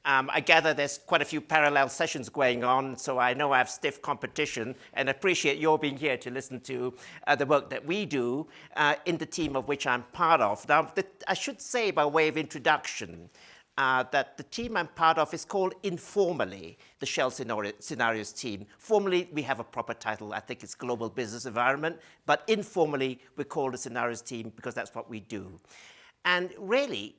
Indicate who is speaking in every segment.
Speaker 1: I gather there's quite a few parallel sessions going on, so I know I have stiff competition and appreciate your being here to listen to the work that we do in the team of which I'm part of. Now, I should say by way of introduction that the team I'm part of is called informally the Shell Scenarios team. Formally, we have a proper title. I think it's Global Business Environment, but informally, we call the Scenarios team because that's what we do. And really,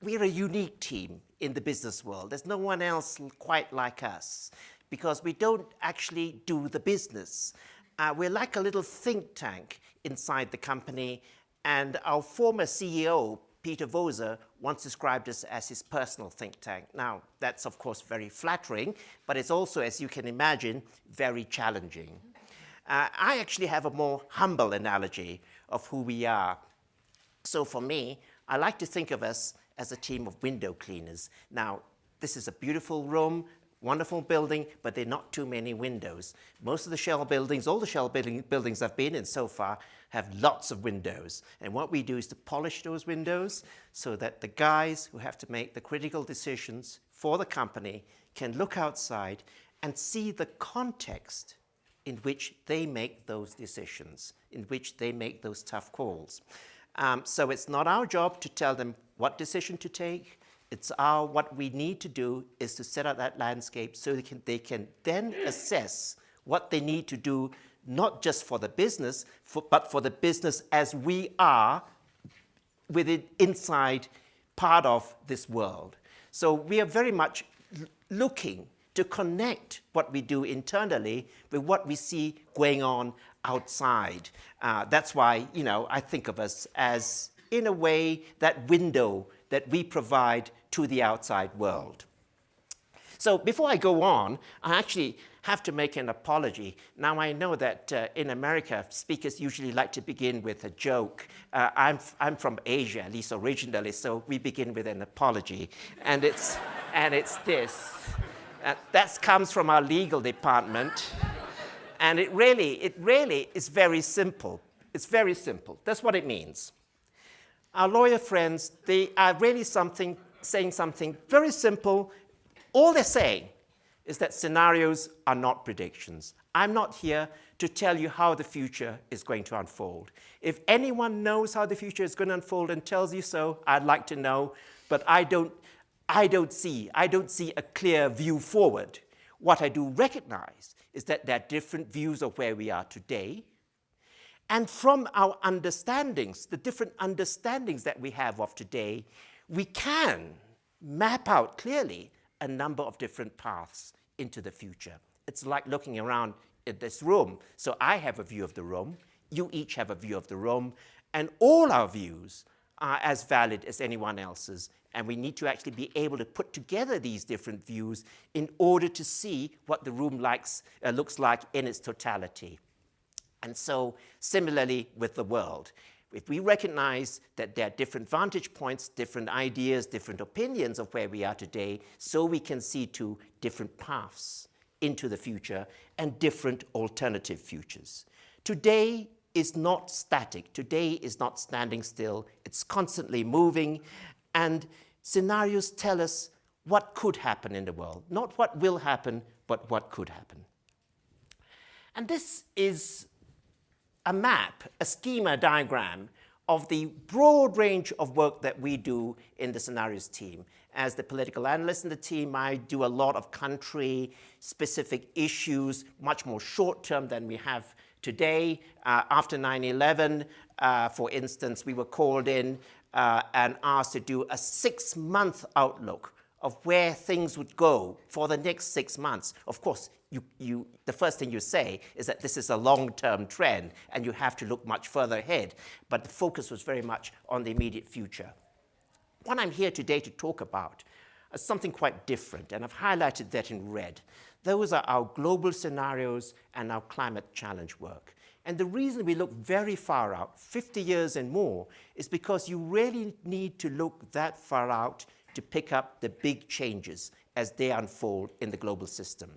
Speaker 1: we're a unique team in the business world. There's no one else quite like us because we don't actually do the business. We're like a little think tank inside the company, and our former CEO, Peter Voser, once described us as his personal think tank. Now, that's of course very flattering, but it's also, as you can imagine, very challenging. I actually have a more humble analogy of who we are. So for me, I like to think of us as a team of window cleaners. Now, this is a beautiful room, wonderful building, but there are not too many windows. Most of the Shell buildings, all the Shell buildings I've been in so far, have lots of windows. And what we do is to polish those windows so that the guys who have to make the critical decisions for the company can look outside and see the context in which they make those decisions, in which they make those tough calls. So it's not our job to tell them what decision to take. What we need to do is to set out that landscape so they can then assess what they need to do, not just for the business, but for the business as we are inside part of this world. So we are very much looking to connect what we do internally with what we see going on outside. That's why, I think of us as, in a way, that window that we provide to the outside world. So before I go on, I actually have to make an apology. Now, I know that in America, speakers usually like to begin with a joke. I'm from Asia, at least originally, so we begin with an apology. And it's this. That comes from our legal department. And it really is very simple. It's very simple. That's what it means. Our lawyer friends, they are really saying something very simple. All they're saying is that scenarios are not predictions. I'm not here to tell you how the future is going to unfold. If anyone knows how the future is going to unfold and tells you so, I'd like to know, but I don't see a clear view forward. What I do recognize is that there are different views of where we are today. And from our understandings, the different understandings that we have of today, we can map out clearly a number of different paths into the future. It's like looking around at this room. So I have a view of the room, you each have a view of the room, and all our views are as valid as anyone else's. And we need to actually be able to put together these different views in order to see what the room looks like in its totality. And so similarly with the world, if we recognize that there are different vantage points, different ideas, different opinions of where we are today, so we can see to different paths into the future and different alternative futures. Today is not static. Today is not standing still. It's constantly moving. And scenarios tell us what could happen in the world. Not what will happen, but what could happen. And this is a map, a schema diagram of the broad range of work that we do in the scenarios team. As the political analyst in the team, I do a lot of country-specific issues, much more short-term than we have today. After 9/11, for instance, we were called in and asked to do a 6-month outlook of where things would go for the next 6 months. Of course, the first thing you say is that this is a long-term trend and you have to look much further ahead. But the focus was very much on the immediate future. What I'm here today to talk about is something quite different, and I've highlighted that in red. Those are our global scenarios and our climate challenge work. And the reason we look very far out, 50 years and more, is because you really need to look that far out to pick up the big changes as they unfold in the global system.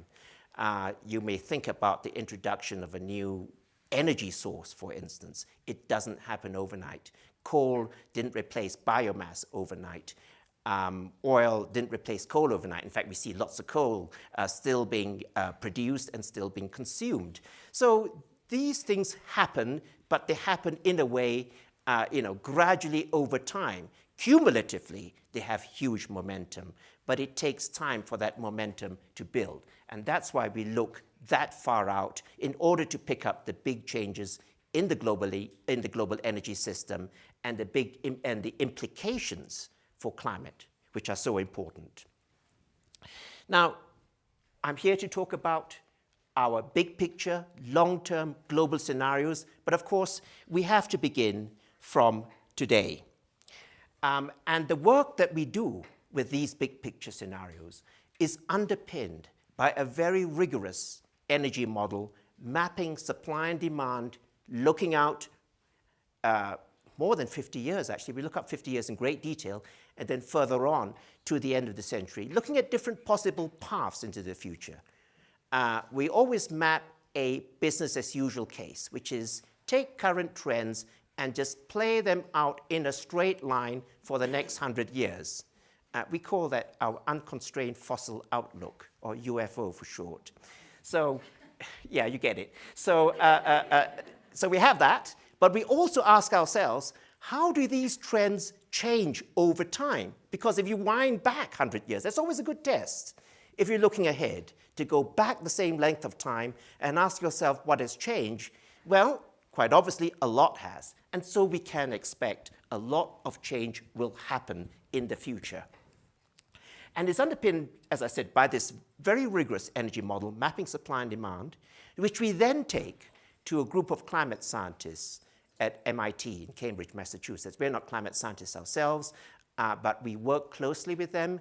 Speaker 1: You may think about the introduction of a new energy source, for instance. It doesn't happen overnight. Coal didn't replace biomass overnight. Oil didn't replace coal overnight. In fact, we see lots of coal still being produced and still being consumed. So these things happen, but they happen in a way, gradually over time. Cumulatively, they have huge momentum, but it takes time for that momentum to build. And that's why we look that far out in order to pick up the big changes in the global energy system and the implications for climate, which are so important. Now, I'm here to talk about our big picture, long-term global scenarios, but of course, we have to begin from today. And the work that we do with these big picture scenarios is underpinned by a very rigorous energy model, mapping supply and demand, looking out more than 50 years, actually. We look up 50 years in great detail, and then further on to the end of the century, looking at different possible paths into the future. We always map a business as usual case, which is take current trends and just play them out in a straight line for the next 100 years. We call that our unconstrained fossil outlook, or UFO for short. So, yeah, you get it. So, so we have that, but we also ask ourselves, how do these trends change over time? Because if you wind back 100 years, that's always a good test. If you're looking ahead, to go back the same length of time and ask yourself what has changed, well, quite obviously, a lot has. And so we can expect a lot of change will happen in the future. And it's underpinned, as I said, by this very rigorous energy model, mapping supply and demand, which we then take to a group of climate scientists at MIT in Cambridge, Massachusetts. We're not climate scientists ourselves, but we work closely with them.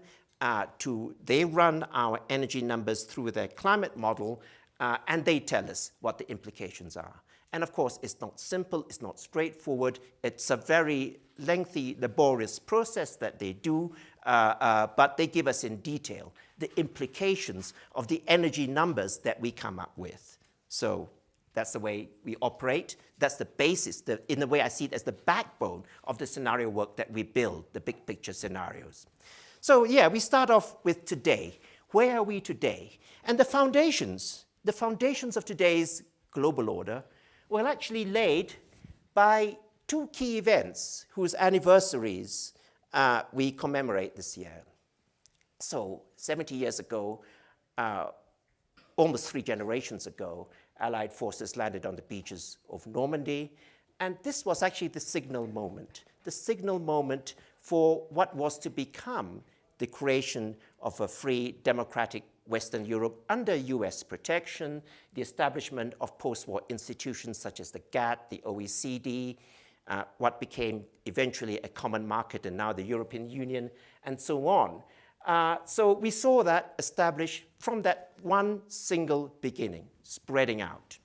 Speaker 1: They run our energy numbers through their climate model, and they tell us what the implications are. And of course, it's not simple, it's not straightforward. It's a very lengthy, laborious process that they do, but they give us in detail the implications of the energy numbers that we come up with. So that's the way we operate. That's the basis, in the way I see it, as the backbone of the scenario work that we build, the big picture scenarios. So yeah, we start off with today. Where are we today? And the foundations of today's global order were actually laid by two key events whose anniversaries we commemorate this year. So 70 years ago, almost 3 generations ago, Allied forces landed on the beaches of Normandy. And this was actually the signal moment for what was to become the creation of a free, democratic Western Europe under US protection, the establishment of post-war institutions such as the GATT, the OECD, what became eventually a common market and now the European Union, and so on. So we saw that established from that one single beginning, spreading out.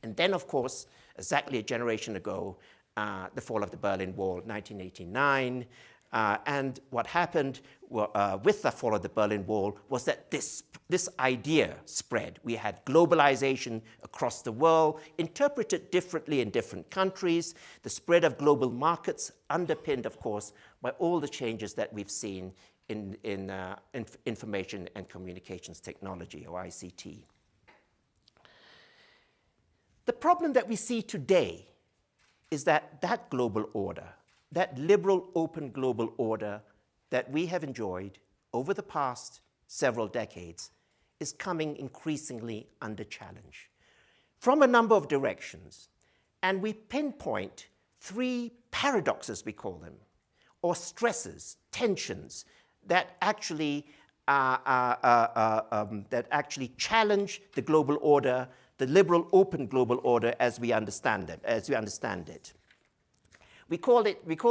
Speaker 1: And then, of course, exactly a generation ago, the fall of the Berlin Wall, 1989. And what happened with the fall of the Berlin Wall was that this idea spread. We had globalization across the world, interpreted differently in different countries, the spread of global markets, underpinned, of course, by all the changes that we've seen in information and communications technology, or ICT. The problem that we see today is that global order, that liberal, open global order that we have enjoyed over the past several decades is coming increasingly under challenge from a number of directions. And we pinpoint 3 paradoxes, we call them, or stresses, tensions, that actually challenge the global order, the liberal, open global order as we understand it. We call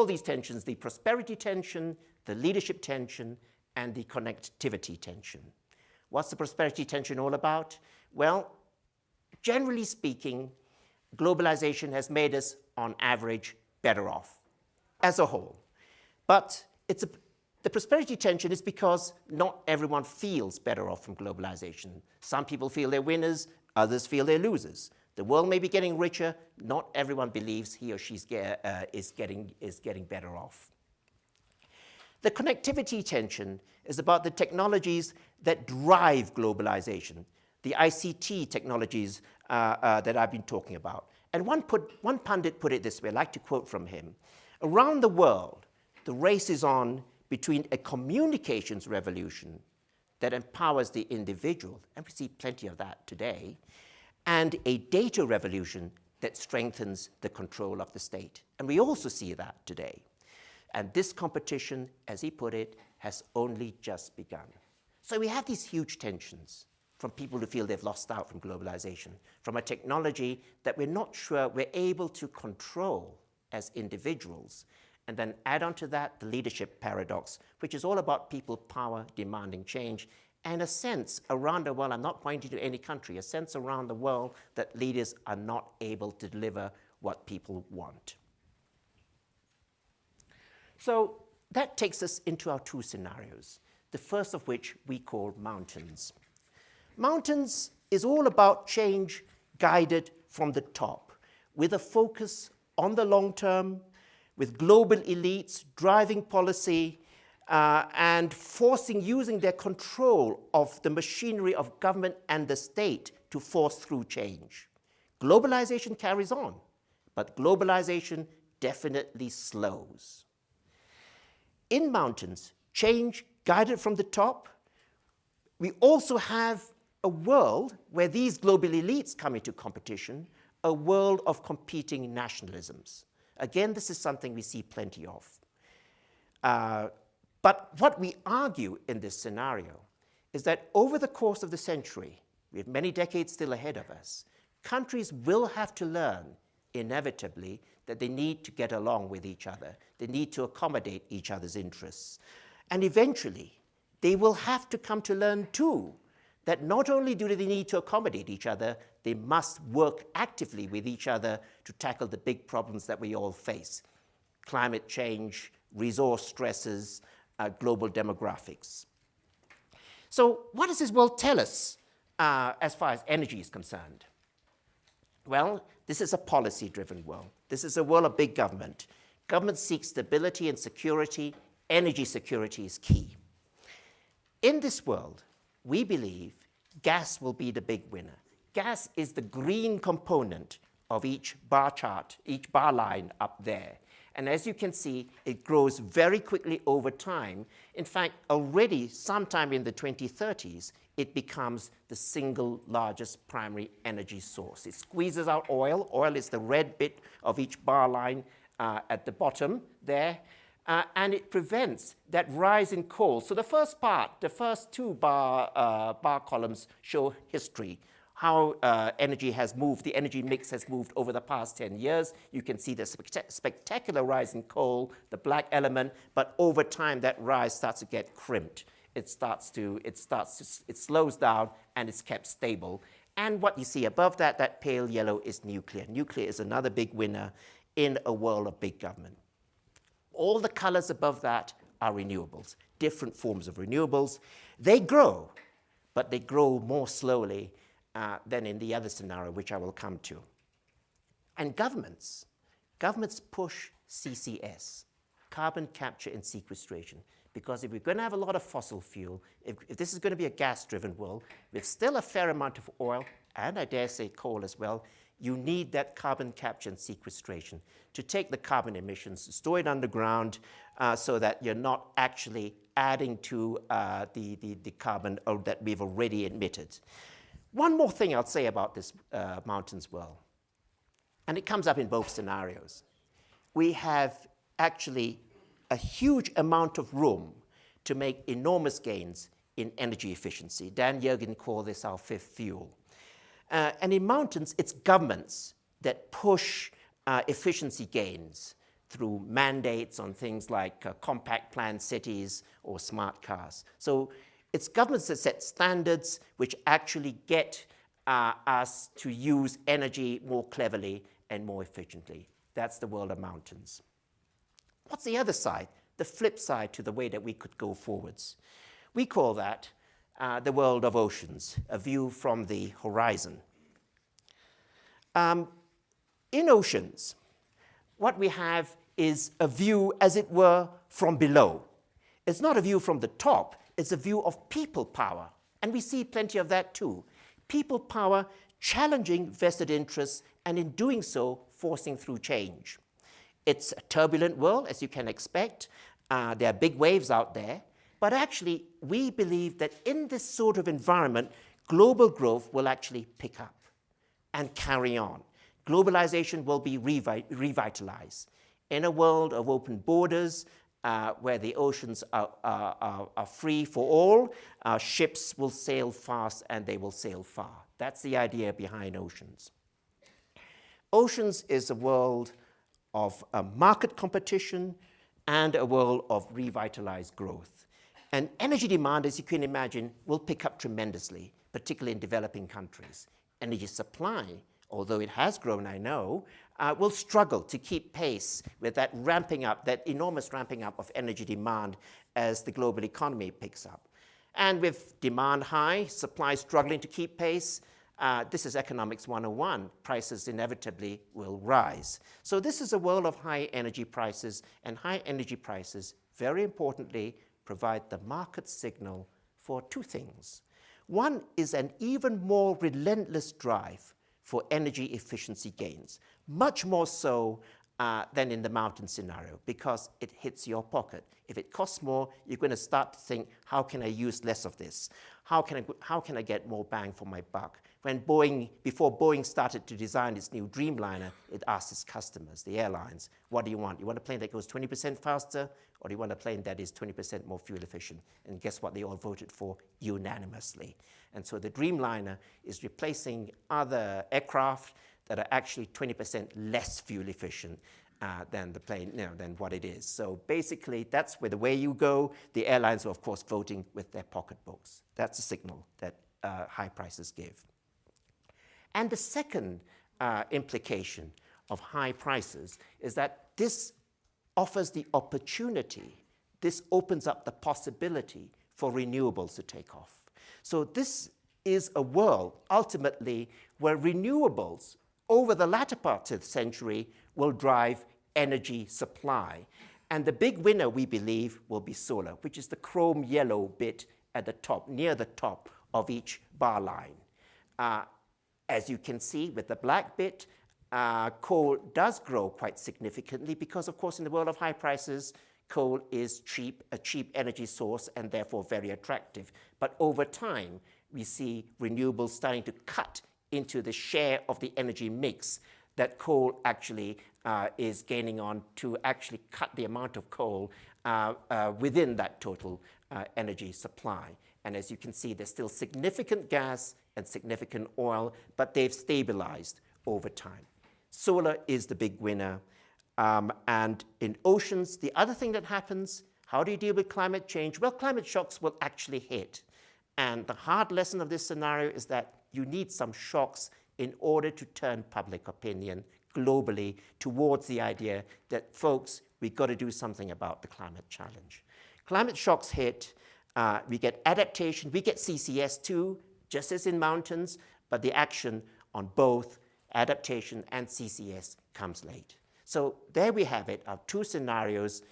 Speaker 1: these tensions the prosperity tension, the leadership tension, and the connectivity tension. What's the prosperity tension all about? Well, generally speaking, globalization has made us, on average, better off as a whole. But the prosperity tension is because not everyone feels better off from globalization. Some people feel they're winners, others feel they're losers. The world may be getting richer, not everyone believes he or she is getting better off. The connectivity tension is about the technologies that drive globalization, the ICT technologies that I've been talking about. And one pundit put it this way, I like to quote from him. Around the world, the race is on between a communications revolution that empowers the individual, and we see plenty of that today, and a data revolution that strengthens the control of the state. And we also see that today. And this competition, as he put it, has only just begun. So we have these huge tensions from people who feel they've lost out from globalization, from a technology that we're not sure we're able to control as individuals. And then add on to that the leadership paradox, which is all about people power demanding change, and a sense around the world, I'm not pointing to any country, a sense around the world that leaders are not able to deliver what people want. So that takes us into our two scenarios, the first of which we call mountains. Mountains is all about change guided from the top, with a focus on the long term, with global elites driving policy and using their control of the machinery of government and the state to force through change. Globalization carries on, but globalization definitely slows. In mountains, change guided from the top. We also have a world where these global elites come into competition, a world of competing nationalisms. Again, this is something we see plenty of. But what we argue in this scenario is that over the course of the century, we have many decades still ahead of us, countries will have to learn, inevitably, that they need to get along with each other. They need to accommodate each other's interests. And eventually, they will have to come to learn, too, that not only do they need to accommodate each other, they must work actively with each other to tackle the big problems that we all face: climate change, resource stresses, global demographics. So what does this world tell us as far as energy is concerned? Well, this is a policy-driven world. This is a world of big government. Government seeks stability and security. Energy security is key. In this world, we believe gas will be the big winner. Gas is the green component of each bar chart, each bar line up there. And as you can see, it grows very quickly over time. In fact, already sometime in the 2030s, it becomes the single largest primary energy source. It squeezes out oil. Oil is the red bit of each bar line at the bottom there. And it prevents that rise in coal. So the first part, the first two bar columns show history, how energy has moved, the energy mix has moved over the past 10 years. You can see the spectacular rise in coal, the black element, but over time that rise starts to get crimped. It slows down and it's kept stable. And what you see above that, that pale yellow, is nuclear. Nuclear is another big winner in a world of big government. All the colors above that are renewables, different forms of renewables. They grow, but they grow more slowly than in the other scenario, which I will come to. And governments push CCS, carbon capture and sequestration, because if we're going to have a lot of fossil fuel, if this is going to be a gas-driven world, with still a fair amount of oil, and I dare say coal as well, you need that carbon capture and sequestration to take the carbon emissions, store it underground, so that you're not actually adding to the carbon that we've already emitted. One more thing I'll say about this mountains world, and it comes up in both scenarios. We have actually a huge amount of room to make enormous gains in energy efficiency. Dan Yergin called this our fifth fuel. And in mountains, it's governments that push efficiency gains through mandates on things like compact planned cities or smart cars. So it's governments that set standards which actually get us to use energy more cleverly and more efficiently. That's the world of mountains. What's the other side, the flip side to the way that we could go forwards? We call that the world of oceans, a view from the horizon. In oceans, what we have is a view, as it were, from below. It's not a view from the top, it's a view of people power. And we see plenty of that too. People power challenging vested interests and in doing so, forcing through change. It's a turbulent world, as you can expect. There are big waves out there. But actually, we believe that in this sort of environment, global growth will actually pick up and carry on. Globalization will be revitalized. In a world of open borders, where the oceans are free for all, ships will sail fast and they will sail far. That's the idea behind oceans. Oceans is a world of market competition and a world of revitalized growth. And energy demand, as you can imagine, will pick up tremendously, particularly in developing countries. Energy supply, although it has grown, I know, will struggle to keep pace with that ramping up, that enormous ramping up of energy demand as the global economy picks up. And with demand high, supply struggling to keep pace, this is economics 101. Prices inevitably will rise. So this is a world of high energy prices, and high energy prices, very importantly, provide the market signal for two things. One is an even more relentless drive for energy efficiency gains, much more so than in the mountain scenario, because it hits your pocket. If it costs more, you're going to start to think, how can I use less of this? How can I get more bang for my buck? Before Boeing started to design its new Dreamliner, it asked its customers, the airlines, what do you want? You want a plane that goes 20% faster, or do you want a plane that is 20% more fuel efficient? And guess what? They all voted for unanimously. And so the Dreamliner is replacing other aircraft that are actually 20% less fuel efficient than the plane, than what it is. So basically, that's where the way you go. The airlines are, of course, voting with their pocketbooks. That's a signal that high prices give. And the second implication of high prices is that this offers the opportunity, this opens up the possibility for renewables to take off. So this is a world, ultimately, where renewables over the latter part of the century will drive energy supply. And the big winner, we believe, will be solar, which is the chrome yellow bit at the top, near the top of each bar line. As you can see with the black bit, coal does grow quite significantly because, of course, in the world of high prices, coal is a cheap energy source and therefore very attractive. But over time, we see renewables starting to cut into the share of the energy mix that coal actually is gaining on to actually cut the amount of coal within that total energy supply. And as you can see, there's still significant gas and significant oil, but they've stabilized over time. Solar is the big winner. And in oceans, the other thing that happens, how do you deal with climate change? Well, climate shocks will actually hit. And the hard lesson of this scenario is that you need some shocks in order to turn public opinion globally towards the idea that, folks, we've got to do something about the climate challenge. Climate shocks hit, we get adaptation, we get CCS too, just as in mountains, but the action on both adaptation and CCS comes late. So there we have it, our two scenarios.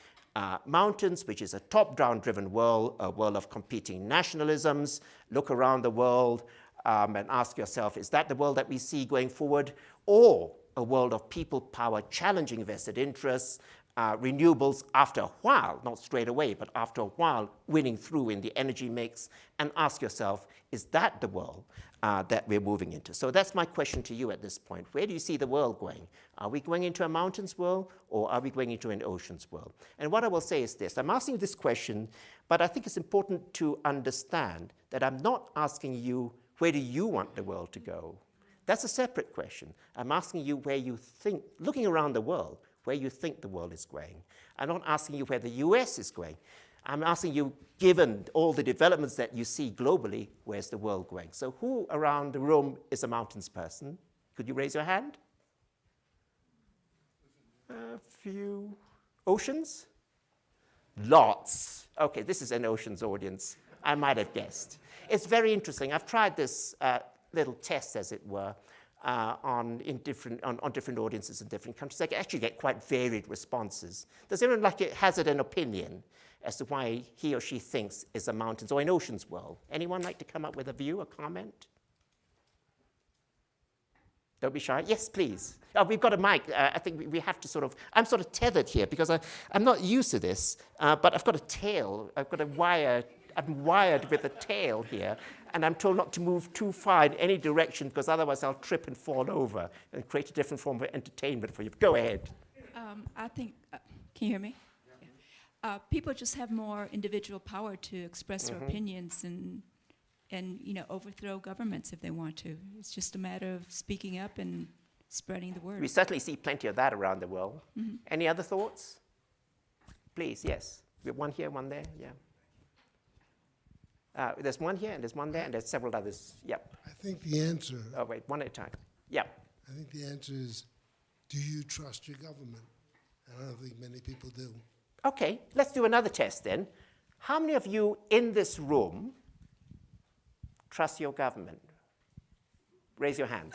Speaker 1: Mountains, which is a top-down driven world, a world of competing nationalisms. Look around the world and ask yourself, is that the world that we see going forward? Or a world of people power challenging vested interests, renewables after a while, not straight away, but after a while, winning through in the energy mix, and ask yourself, is that the world that we're moving into? So that's my question to you at this point. Where do you see the world going? Are we going into a mountains world, or are we going into an oceans world? And what I will say is this. I'm asking this question, but I think it's important to understand that I'm not asking you, where do you want the world to go? That's a separate question. I'm asking you where you think, looking around the world, where you think the world is going. I'm not asking you where the US is going. I'm asking you, given all the developments that you see globally, where's the world going? So who around the room is a mountains person? Could you raise your hand? A few. Oceans? Lots. Okay, this is an oceans audience. I might have guessed. It's very interesting. I've tried this little test, as it were, on different audiences in different countries. I actually get quite varied responses. Does everyone hazard an opinion? as to why he or she thinks is a mountains or an oceans world. Anyone like to come up with a view, a comment? Don't be shy. Yes, please. Oh, we've got a mic. I think we have to sort of, I'm sort of tethered here because I'm not used to this, but I've got a tail. I've got a wire. I'm wired with a tail here, and I'm told not to move too far in any direction because otherwise I'll trip and fall over and create a different form of entertainment for you. Go ahead.
Speaker 2: I think, can you hear me? Yeah. People just have more individual power to express their opinions and overthrow governments if they want to. It's just a matter of speaking up and spreading the word.
Speaker 1: We certainly see plenty of that around the world. Any other thoughts? Please, yes. We have one here, one there, yeah. There's one here, and there's one there, and there's several others. Yep.
Speaker 3: I think the answer.
Speaker 1: Oh, wait, one at a time. Yep.
Speaker 3: I think the answer is, do you trust your government? And I don't think many people do.
Speaker 1: Okay, let's do another test then. How many of you in this room trust your government? Raise your hands.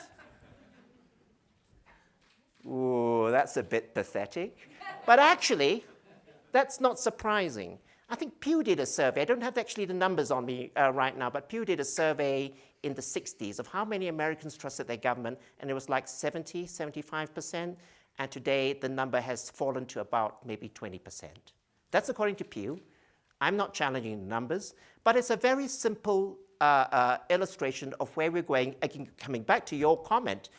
Speaker 1: Ooh, that's a bit pathetic. But actually, that's not surprising. I think Pew did a survey. I don't have actually the numbers on me right now, but Pew did a survey in the 60s of how many Americans trusted their government, and it was like 70, 75%. And today, the number has fallen to about maybe 20%. That's according to Pew. I'm not challenging the numbers, but it's a very simple illustration of where we're going. Again, coming back to your comment,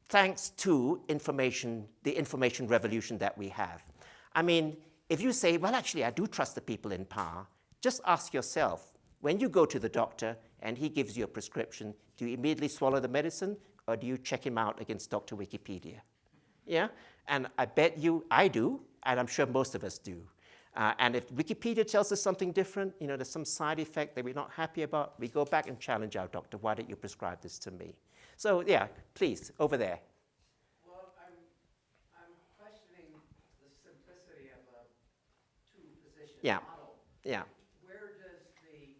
Speaker 1: thanks to information, the information revolution that we have. I mean, if you say, well, actually, I do trust the people in power, just ask yourself, when you go to the doctor and he gives you a prescription, do you immediately swallow the medicine, or do you check him out against Dr. Wikipedia? Yeah? And I bet you I do, and I'm sure most of us do. And if Wikipedia tells us something different, there's some side effect that we're not happy about, we go back and challenge our doctor. Why don't you prescribe this to me? So, yeah, please, over there.
Speaker 4: Well, I'm questioning the simplicity of a two-position model.
Speaker 1: Yeah.
Speaker 4: Where does the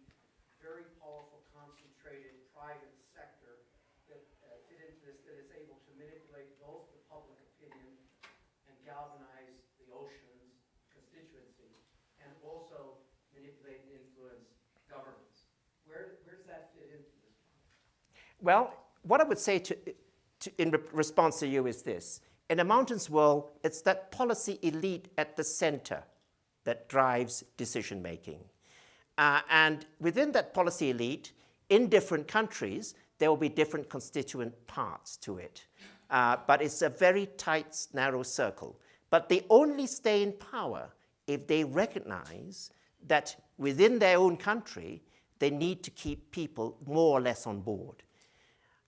Speaker 4: very powerful, concentrated private sector that fit into this, that is able to manipulate both the public opinion and galvanize the ocean's constituency, and also manipulate and influence governments? Where does that fit into this model?
Speaker 1: Well, what I would say in response to you is this. In a mountains world, it's that policy elite at the center that drives decision-making. And within that policy elite, in different countries, there will be different constituent parts to it. But it's a very tight, narrow circle. But they only stay in power if they recognize that within their own country, they need to keep people more or less on board.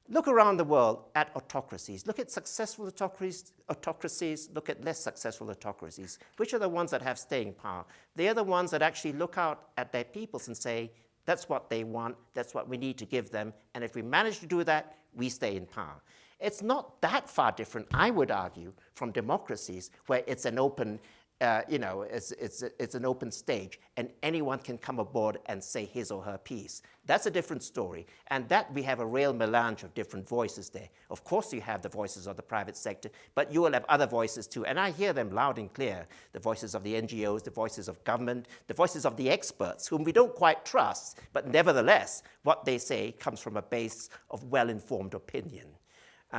Speaker 1: Look around the world at autocracies. Look at successful autocracies, look at less successful autocracies. Which are the ones that have staying power? They are the ones that actually look out at their peoples and say, that's what they want, that's what we need to give them, and if we manage to do that, we stay in power. It's not that far different, I would argue, from democracies where it's an open it's an open stage, and anyone can come aboard and say his or her piece. That's a different story, and that we have a real melange of different voices there. Of course you have the voices of the private sector, but you will have other voices too, and I hear them loud and clear. The voices of the NGOs, the voices of government, the voices of the experts, whom we don't quite trust, but nevertheless, what they say comes from a base of well-informed opinion.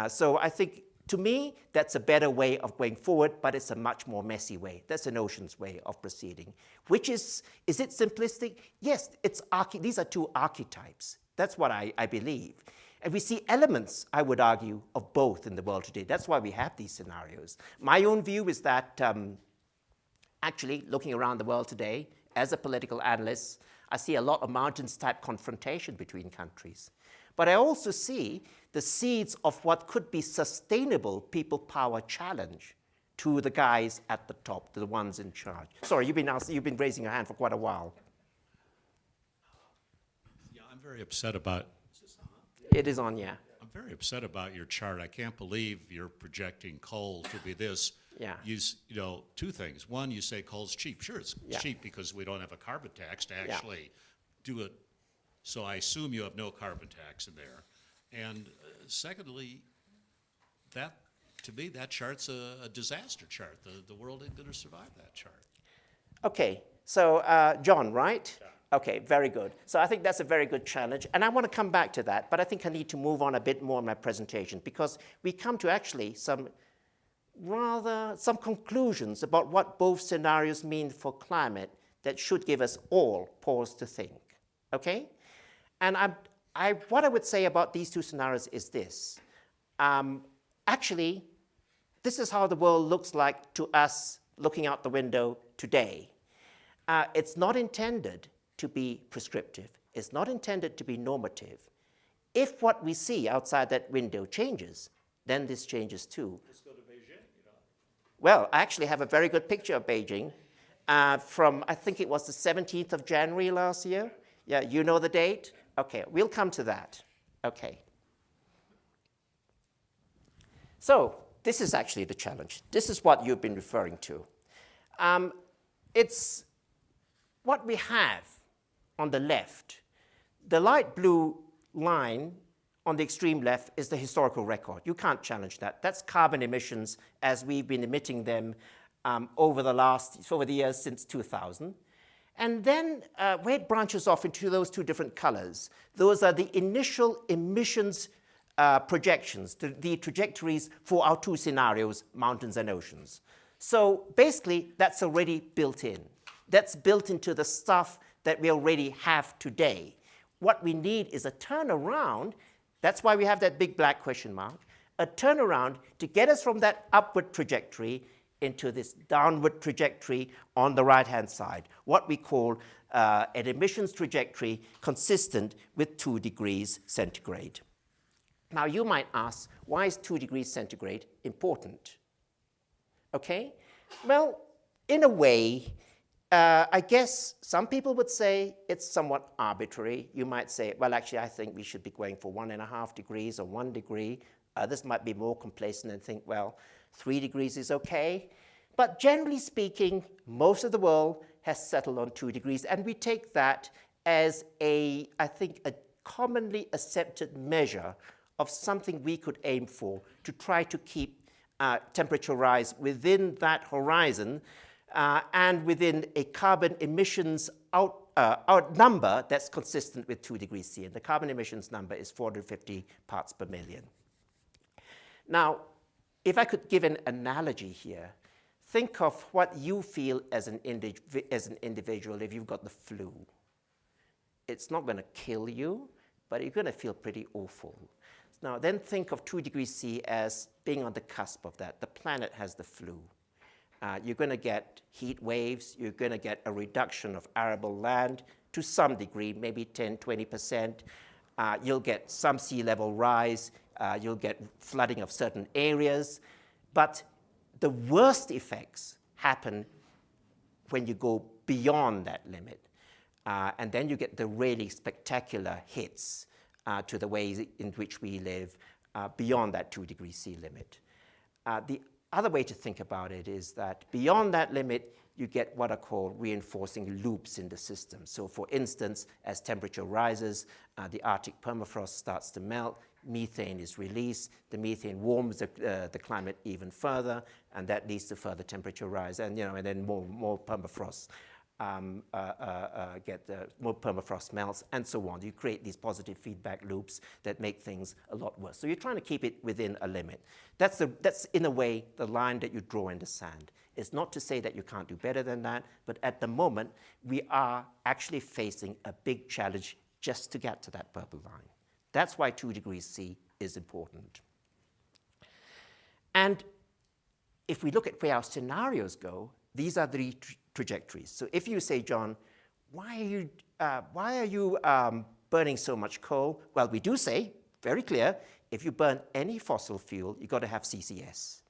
Speaker 1: So I think, to me, that's a better way of going forward, but it's a much more messy way. That's an ocean's way of proceeding. Which is it simplistic? Yes, these are two archetypes. That's what I believe. And we see elements, I would argue, of both in the world today. That's why we have these scenarios. My own view is that, actually, looking around the world today, as a political analyst, I see a lot of mountains-type confrontation between countries. But I also see the seeds of what could be sustainable people power challenge to the guys at the top, to the ones in charge. Sorry, you've been raising your hand for quite a while.
Speaker 5: Yeah, I'm very upset about. Is this on?
Speaker 1: It is on, yeah.
Speaker 5: I'm very upset about your chart. I can't believe you're projecting coal to be this.
Speaker 1: Yeah.
Speaker 5: Two things. One, you say coal's cheap. Sure, it's cheap because we don't have a carbon tax to actually do it. So I assume you have no carbon tax in there. And secondly, to me, that chart's a disaster chart. The world ain't going to survive that chart.
Speaker 1: Okay, So John, right? Yeah. Okay, very good. So I think that's a very good challenge. And I want to come back to that, but I think I need to move on a bit more in my presentation because we come to actually some conclusions about what both scenarios mean for climate that should give us all pause to think, okay? And what I would say about these two scenarios is this. Actually, this is how the world looks like to us looking out the window today. It's not intended to be prescriptive. It's not intended to be normative. If what we see outside that window changes, then this changes too.
Speaker 5: Let's go to Beijing, you know.
Speaker 1: Well, I actually have a very good picture of Beijing from, I think it was the 17th of January last year. Yeah, you know the date? Okay, we'll come to that. Okay. So this is actually the challenge. This is what you've been referring to. It's what we have on the left. The light blue line on the extreme left is the historical record. You can't challenge that. That's carbon emissions as we've been emitting them over the years since 2000. And then where it branches off into those two different colors, those are the initial emissions projections, the trajectories for our two scenarios, mountains and oceans. So basically, that's already built in. That's built into the stuff that we already have today. What we need is a turnaround. That's why we have that big black question mark. A turnaround to get us from that upward trajectory into this downward trajectory on the right-hand side, what we call an emissions trajectory consistent with 2 degrees centigrade. Now, you might ask, why is 2 degrees centigrade important? Okay? Well, in a way, I guess some people would say it's somewhat arbitrary. You might say, well, actually, I think we should be going for 1.5 degrees or 1 degree. Others might be more complacent and think, well, 3 degrees is okay. But generally speaking, most of the world has settled on 2 degrees, and we take that as I think, a commonly accepted measure of something we could aim for to try to keep temperature rise within that horizon and within a carbon emissions number that's consistent with 2 degrees C. And the carbon emissions number is 450 parts per million. Now, if I could give an analogy here, think of what you feel as an individual if you've got the flu. It's not going to kill you, but you're going to feel pretty awful. Now, then think of 2 degrees C as being on the cusp of that. The planet has the flu. You're going to get heat waves. You're going to get a reduction of arable land to some degree, maybe 10, 20%. You'll get some sea level rise. You'll get flooding of certain areas. But the worst effects happen when you go beyond that limit. And then you get the really spectacular hits to the ways in which we live beyond that 2 degrees C limit. The other way to think about it is that beyond that limit, you get what are called reinforcing loops in the system. So for instance, as temperature rises, the Arctic permafrost starts to melt, methane is released, the methane warms the climate even further, and that leads to further temperature rise, and and then more permafrost more permafrost melts, and so on. You create these positive feedback loops that make things a lot worse. So you're trying to keep it within a limit. That's in a way the line that you draw in the sand. It's not to say that you can't do better than that, but at the moment we are actually facing a big challenge just to get to that purple line. That's why 2 degrees C is important. And if we look at where our scenarios go, these are the trajectories. So if you say, John, why are you burning so much coal? Well, we do say, very clear, if you burn any fossil fuel, you've got to have CCS.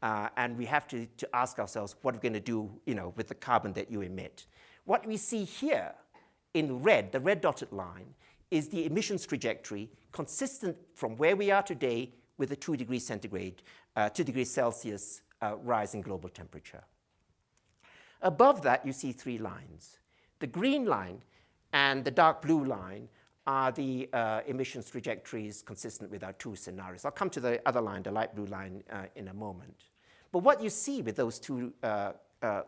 Speaker 1: And we have to ask ourselves, what are we going to do with the carbon that you emit? What we see here in red, the red dotted line, is the emissions trajectory consistent from where we are today with a 2 degrees centigrade, 2 degrees Celsius rise in global temperature. Above that, you see 3 lines. The green line and the dark blue line are the emissions trajectories consistent with our 2 scenarios. I'll come to the other line, the light blue line, in a moment. But what you see with those 2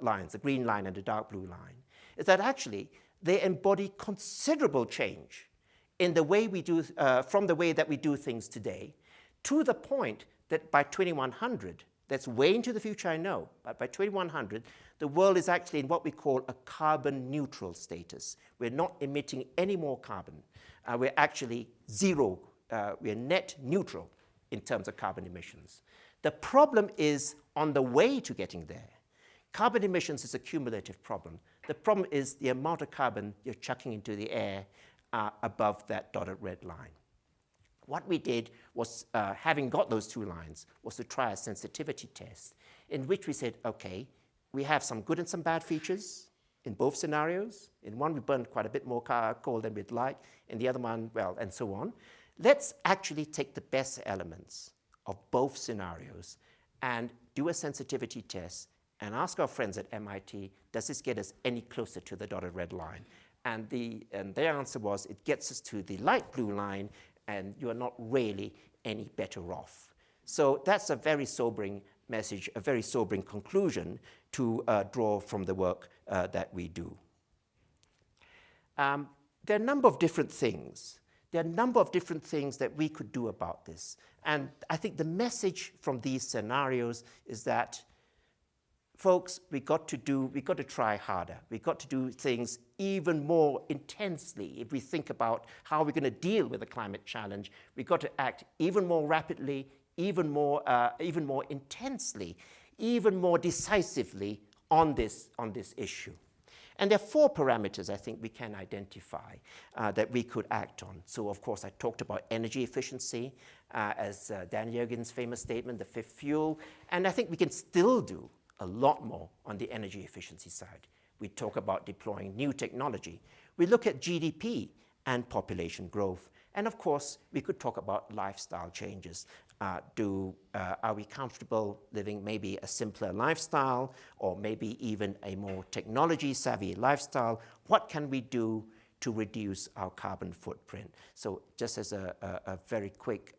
Speaker 1: lines, the green line and the dark blue line, is that actually they embody considerable change in the way we do, from the way that we do things today, to the point that by 2100, that's way into the future, I know, but by 2100, the world is actually in what we call a carbon neutral status. We're not emitting any more carbon. We're actually zero, we're net neutral in terms of carbon emissions. The problem is on the way to getting there. Carbon emissions is a cumulative problem. The problem is the amount of carbon you're chucking into the air above that dotted red line. What we did was, having got those two lines, was to try a sensitivity test in which we said, okay, we have some good and some bad features in both scenarios. In one, we burned quite a bit more coal than we'd like. In the other one, well, and so on. Let's actually take the best elements of both scenarios and do a sensitivity test and ask our friends at MIT, does this get us any closer to the dotted red line? And their answer was, it gets us to the light blue line, and you are not really any better off. So that's a very sobering message, a very sobering conclusion to draw from the work that we do. There are a number of different things. There are a number of different things that we could do about this. And I think the message from these scenarios is that, folks, we got to try harder. We got to do things even more intensely. If we think about how we're going to deal with the climate challenge, we got to act even more rapidly, even more intensely, even more decisively on this issue. And there are 4 parameters I think we can identify that we could act on. So, of course, I talked about energy efficiency as Dan Yergin's famous statement, the 5th fuel. And I think we can still do a lot more on the energy efficiency side. We talk about deploying new technology. We look at GDP and population growth. And of course, we could talk about lifestyle changes. Are we comfortable living maybe a simpler lifestyle, or maybe even a more technology-savvy lifestyle? What can we do to reduce our carbon footprint? So just as a very quick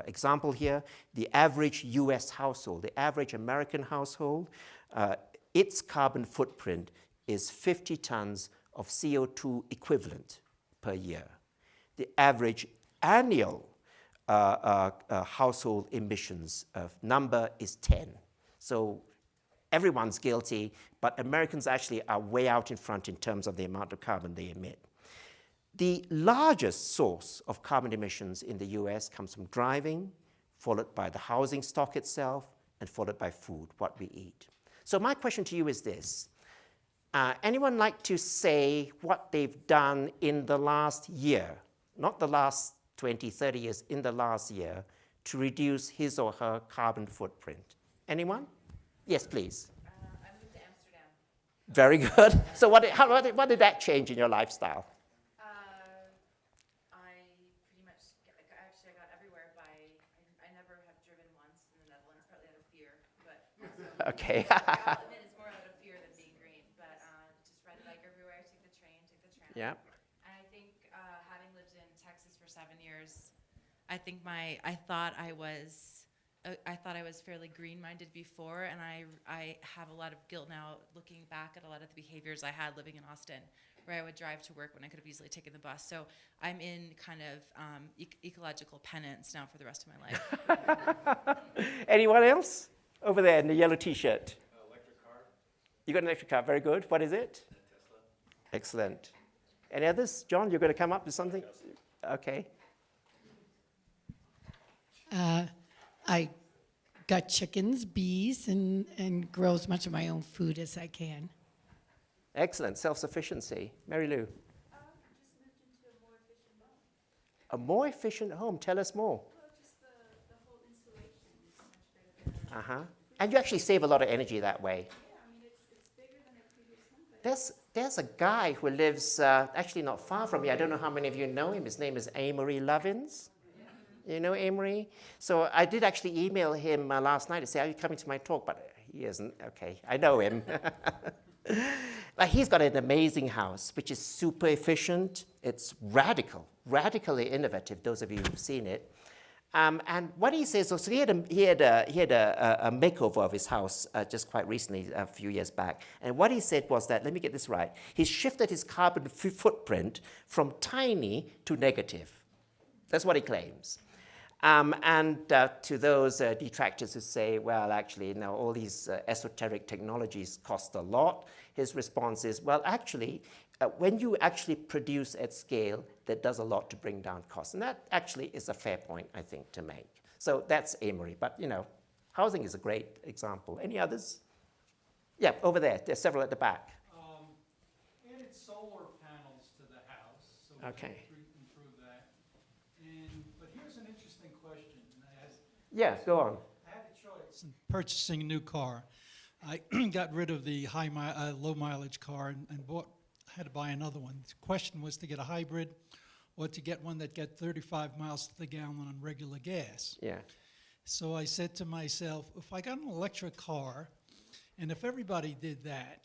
Speaker 1: example here, the average US household, the average American household, its carbon footprint is 50 tons of CO2 equivalent per year. The average annual household emissions number is 10. So everyone's guilty, but Americans actually are way out in front in terms of the amount of carbon they emit. The largest source of carbon emissions in the US comes from driving, followed by the housing stock itself, and followed by food, what we eat. So my question to you is this. Anyone like to say what they've done in the last year, not the last 20, 30 years, in the last year, to reduce his or her carbon footprint? Anyone? Yes, please.
Speaker 6: I moved to Amsterdam.
Speaker 1: Very good. So what did that change in your lifestyle?
Speaker 6: I got everywhere by, I never have driven once in the Netherlands, partly out of fear, but
Speaker 1: Okay.
Speaker 6: I'll admit it's more out of fear than being green, but just ride a bike everywhere, take the train, take the tram.
Speaker 1: Yeah.
Speaker 6: And I think having lived in Texas for 7 years, I think I thought I was fairly green-minded before, and I have a lot of guilt now looking back at a lot of the behaviors I had living in Austin, where I would drive to work when I could have easily taken the bus. So I'm in kind of ecological penance now for the rest of my life.
Speaker 1: Anyone else? Over there in the yellow T-shirt.
Speaker 7: Electric car.
Speaker 1: You got an electric car. Very good. What is it?
Speaker 7: Tesla.
Speaker 1: Excellent. Any others? John, you're going to come up with something? Okay.
Speaker 8: I got chickens, bees, and grow as much of my own food as I can.
Speaker 1: Excellent. Self-sufficiency. Mary Lou.
Speaker 2: Just moved into a more efficient home.
Speaker 1: A more efficient home. Tell us more.
Speaker 2: Well, just the whole insulation is much better than
Speaker 1: And you actually save a lot of energy that way.
Speaker 2: Yeah, I mean, it's bigger than a previous home, but
Speaker 1: There's a guy who lives actually not far from me. I don't know how many of you know him. His name is Amory Lovins. You know Amory? So I did actually email him last night to say, are you coming to my talk? But he isn't. Okay, I know him. But he's got an amazing house, which is super efficient. It's radically innovative, those of you who've seen it. And what he says, so he had a makeover of his house just quite recently, a few years back. And what he said was that, let me get this right, he shifted his carbon footprint from tiny to negative. That's what he claims. And to those detractors who say, well, actually, no, all these esoteric technologies cost a lot, his response is, well, actually, when you actually produce at scale, that does a lot to bring down costs. And that actually is a fair point, I think, to make. So that's Amory. But, you know, housing is a great example. Any others? Yeah, over there. There's several at the back.
Speaker 7: Added solar panels to the house, so we
Speaker 1: Okay.
Speaker 7: can improve that. But here's an interesting question.
Speaker 1: Yeah, go on.
Speaker 7: I had a choice in purchasing a new car. I got rid of the low mileage car and had to buy another one. The question was to get a hybrid or to get one that got 35 miles to the gallon on regular gas.
Speaker 1: Yeah.
Speaker 7: So I said to myself, if I got an electric car, and if everybody did that,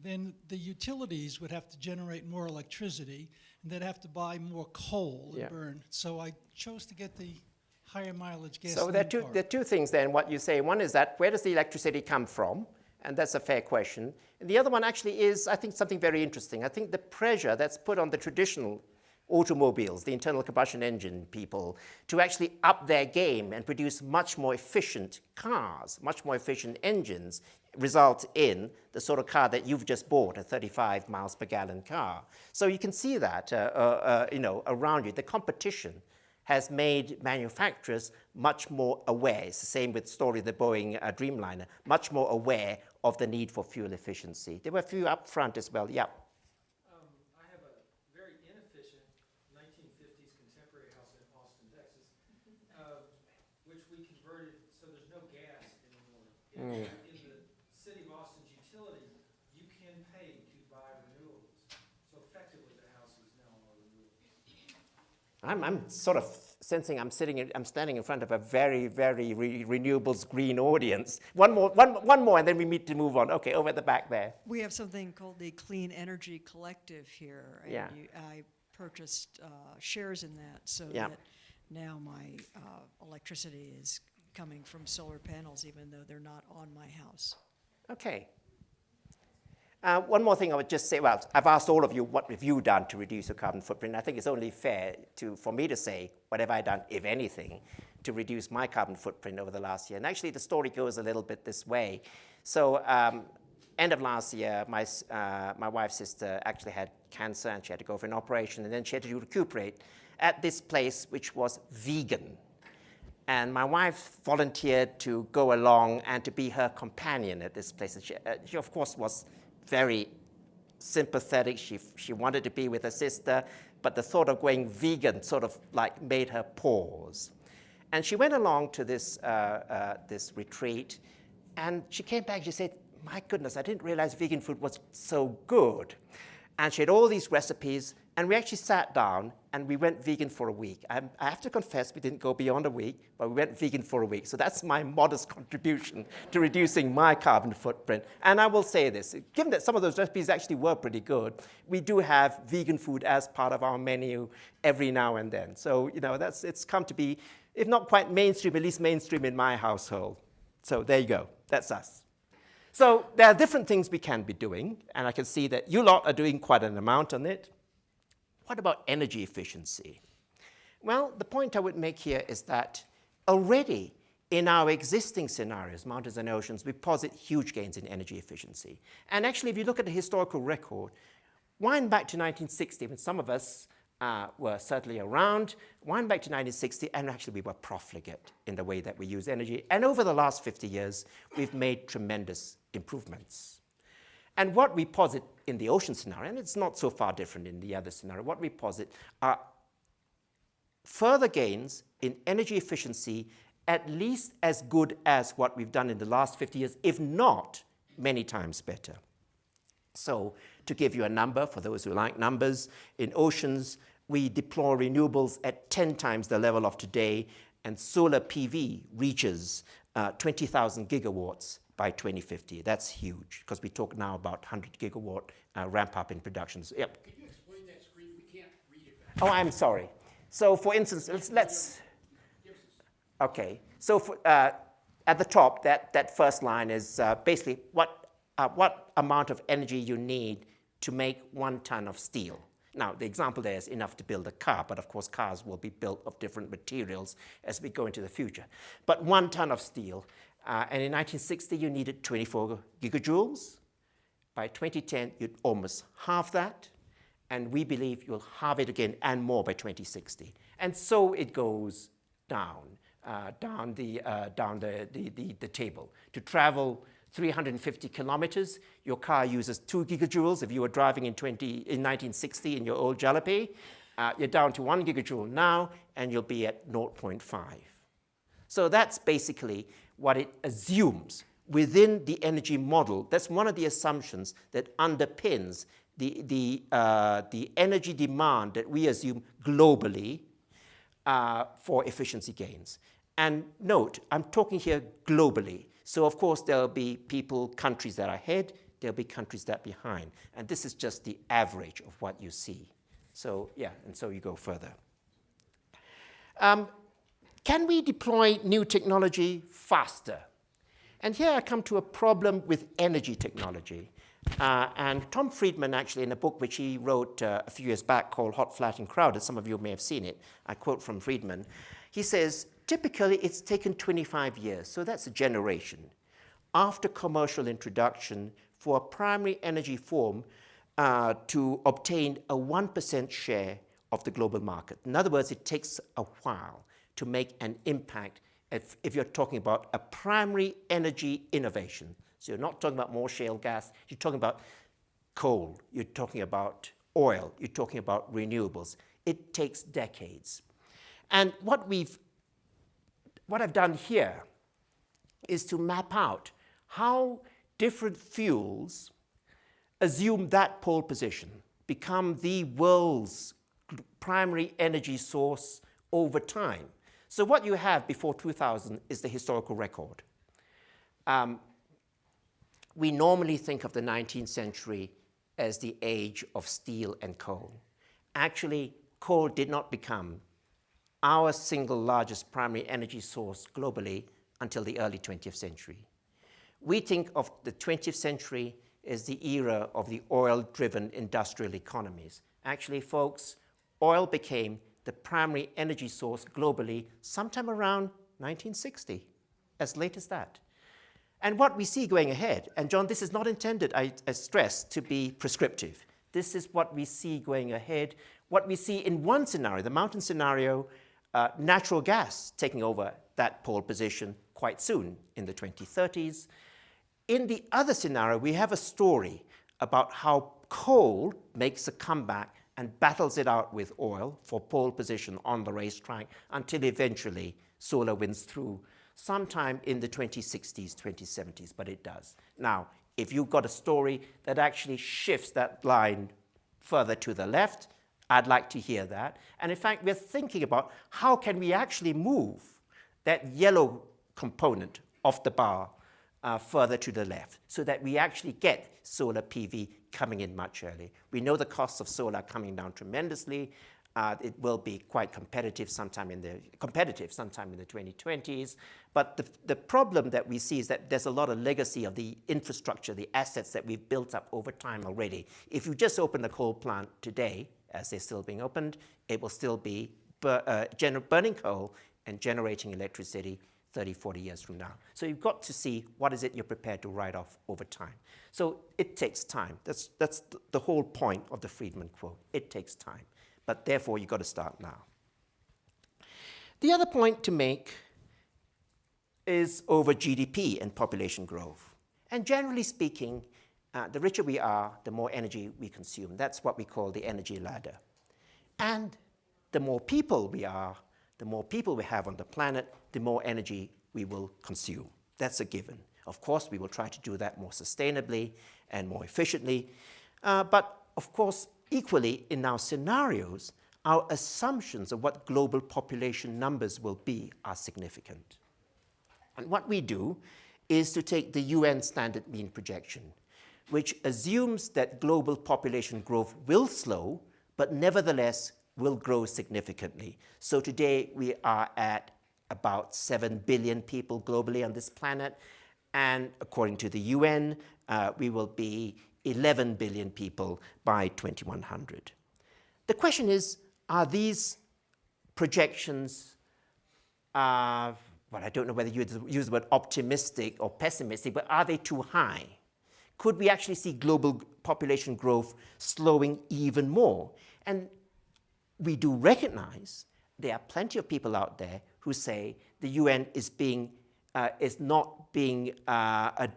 Speaker 7: then the utilities would have to generate more electricity, and they'd have to buy more coal and burn. So I chose to get the higher mileage gasoline
Speaker 1: So there are two things then, what you say. One is that, where does the electricity come from? And that's a fair question. And the other one actually is, I think, something very interesting. I think the pressure that's put on the traditional automobiles, the internal combustion engine people, to actually up their game and produce much more efficient cars, much more efficient engines, result in the sort of car that you've just bought, a 35 miles per gallon car. So you can see that around you. The competition has made manufacturers much more aware. It's the same with the story of the Boeing Dreamliner, much more aware of the need for fuel efficiency. There were a few up front as well. Yeah.
Speaker 4: I have a very inefficient 1950s contemporary house in Austin, Texas, which we converted so there's no gas anymore. In the city of Austin's utility, you can pay to buy renewables. So effectively, the house is now all renewables.
Speaker 1: I'm sort of sensing I'm standing in front of a very, very renewables green audience. One more, and then we need to move on. Okay, over at the back there.
Speaker 9: We have something called the Clean Energy Collective here. And
Speaker 1: Yeah.
Speaker 9: I purchased shares in that so that now my electricity is coming from solar panels, even though they're not on my house.
Speaker 1: Okay. One more thing I would just say, well, I've asked all of you, what have you done to reduce your carbon footprint? I think it's only fair for me to say, what have I done, if anything, to reduce my carbon footprint over the last year? And actually, the story goes a little bit this way. So end of last year, my wife's sister actually had cancer, and she had to go for an operation, and then she had to recuperate at this place, which was vegan. And my wife volunteered to go along and to be her companion at this place. And she of course, was very sympathetic. She wanted to be with her sister, but the thought of going vegan sort of like made her pause. And she went along to this retreat, and she came back, she said, my goodness, I didn't realize vegan food was so good. And she had all these recipes, and we actually sat down and we went vegan for a week. I have to confess, we didn't go beyond a week, but we went vegan for a week. So that's my modest contribution to reducing my carbon footprint. And I will say this, given that some of those recipes actually were pretty good, we do have vegan food as part of our menu every now and then. So, you know, it's come to be, if not quite mainstream, at least mainstream in my household. So there you go, that's us. So there are different things we can be doing, and I can see that you lot are doing quite an amount on it. What about energy efficiency? Well, the point I would make here is that already in our existing scenarios, mountains and oceans, we posit huge gains in energy efficiency. And actually, if you look at the historical record, wind back to 1960, when some of us were certainly around, wind back to 1960, and actually we were profligate in the way that we use energy. And over the last 50 years, we've made tremendous improvements. And what we posit in the ocean scenario, and it's not so far different in the other scenario, what we posit are further gains in energy efficiency at least as good as what we've done in the last 50 years, if not many times better. So to give you a number, for those who like numbers, in oceans, we deploy renewables at 10 times the level of today, and solar PV reaches 20,000 gigawatts by 2050. That's huge, because we talk now about 100 gigawatt ramp up in production. So, yep.
Speaker 10: Could you explain that screen? We can't read it back.
Speaker 1: Oh, I'm sorry. So for instance, let's Okay, so for, at the top, that first line is basically what amount of energy you need to make 1 ton of steel. Now, the example there is enough to build a car, but of course cars will be built of different materials as we go into the future. But 1 ton of steel, and in 1960 you needed 24 gigajoules. By 2010, you'd almost halve that, and we believe you'll halve it again and more by 2060. And so it goes down, down the table. To travel 350 kilometers, your car uses 2 gigajoules. If you were driving in 1960 in your old Jalopy, you're down to 1 gigajoule now, and you'll be at 0.5. So that's basically what it assumes within the energy model. That's one of the assumptions that underpins the energy demand that we assume globally for efficiency gains. And note, I'm talking here globally. So of course there'll be countries that are ahead, there'll be countries that are behind. And this is just the average of what you see. So yeah, and so you go further. Can we deploy new technology faster? And here I come to a problem with energy technology. And Tom Friedman, actually, in a book which he wrote a few years back called Hot, Flat, and Crowded, some of you may have seen it, I quote from Friedman, he says, typically it's taken 25 years, so that's a generation, after commercial introduction for a primary energy form to obtain a 1% share of the global market. In other words, it takes a while to make an impact if you're talking about a primary energy innovation. So you're not talking about more shale gas, you're talking about coal, you're talking about oil, you're talking about renewables. It takes decades. And what I've done here is to map out how different fuels assume that pole position, become the world's primary energy source over time. So what you have before 2000 is the historical record. We normally think of the 19th century as the age of steel and coal. Actually, coal did not become our single largest primary energy source globally until the early 20th century. We think of the 20th century as the era of the oil-driven industrial economies. Actually, folks, oil became the primary energy source globally sometime around 1960, as late as that. And what we see going ahead, and John, this is not intended, I stress, to be prescriptive. This is what we see going ahead. What we see in one scenario, the mountain scenario, natural gas taking over that pole position quite soon in the 2030s. In the other scenario, we have a story about how coal makes a comeback and battles it out with oil for pole position on the racetrack until eventually solar wins through sometime in the 2060s, 2070s, but it does. Now, if you've got a story that actually shifts that line further to the left, I'd like to hear that. And in fact, we're thinking about how can we actually move that yellow component of the bar further to the left so that we actually get solar PV coming in much earlier. We know the costs of solar coming down tremendously. It will be quite competitive sometime in the 2020s. But the problem that we see is that there's a lot of legacy of the infrastructure, the assets that we've built up over time already. If you just open the coal plant today, as they're still being opened, it will still be burning coal and generating electricity 30, 40 years from now. So you've got to see what is it you're prepared to write off over time. So it takes time. That's the whole point of the Friedman quote. It takes time. But therefore, you've got to start now. The other point to make is over GDP and population growth. And generally speaking, the richer we are, the more energy we consume. That's what we call the energy ladder. And the more people we are, the more people we have on the planet, the more energy we will consume. That's a given. Of course, we will try to do that more sustainably and more efficiently. But of course, equally in our scenarios, our assumptions of what global population numbers will be are significant. And what we do is to take the UN standard mean projection, which assumes that global population growth will slow, but nevertheless will grow significantly. So today we are at about 7 billion people globally on this planet. And according to the UN, we will be 11 billion people by 2100. The question is, are these projections, well, I don't know whether you use the word optimistic or pessimistic, but are they too high? Could we actually see global population growth slowing even more? And we do recognize there are plenty of people out there who say the UN is not being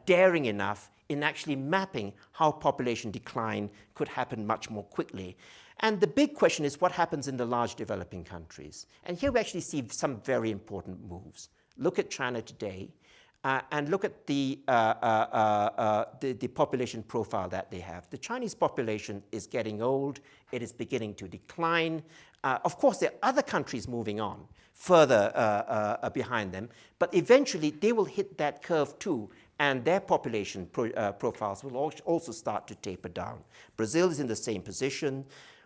Speaker 1: daring enough in actually mapping how population decline could happen much more quickly. And the big question is what happens in the large developing countries. And here we actually see some very important moves. Look at China today, and look at the population profile that they have. The Chinese population is getting old. It is beginning to decline. Of course, there are other countries moving on further behind them, but eventually they will hit that curve too, and their population profiles will also start to taper down. Brazil is in the same position.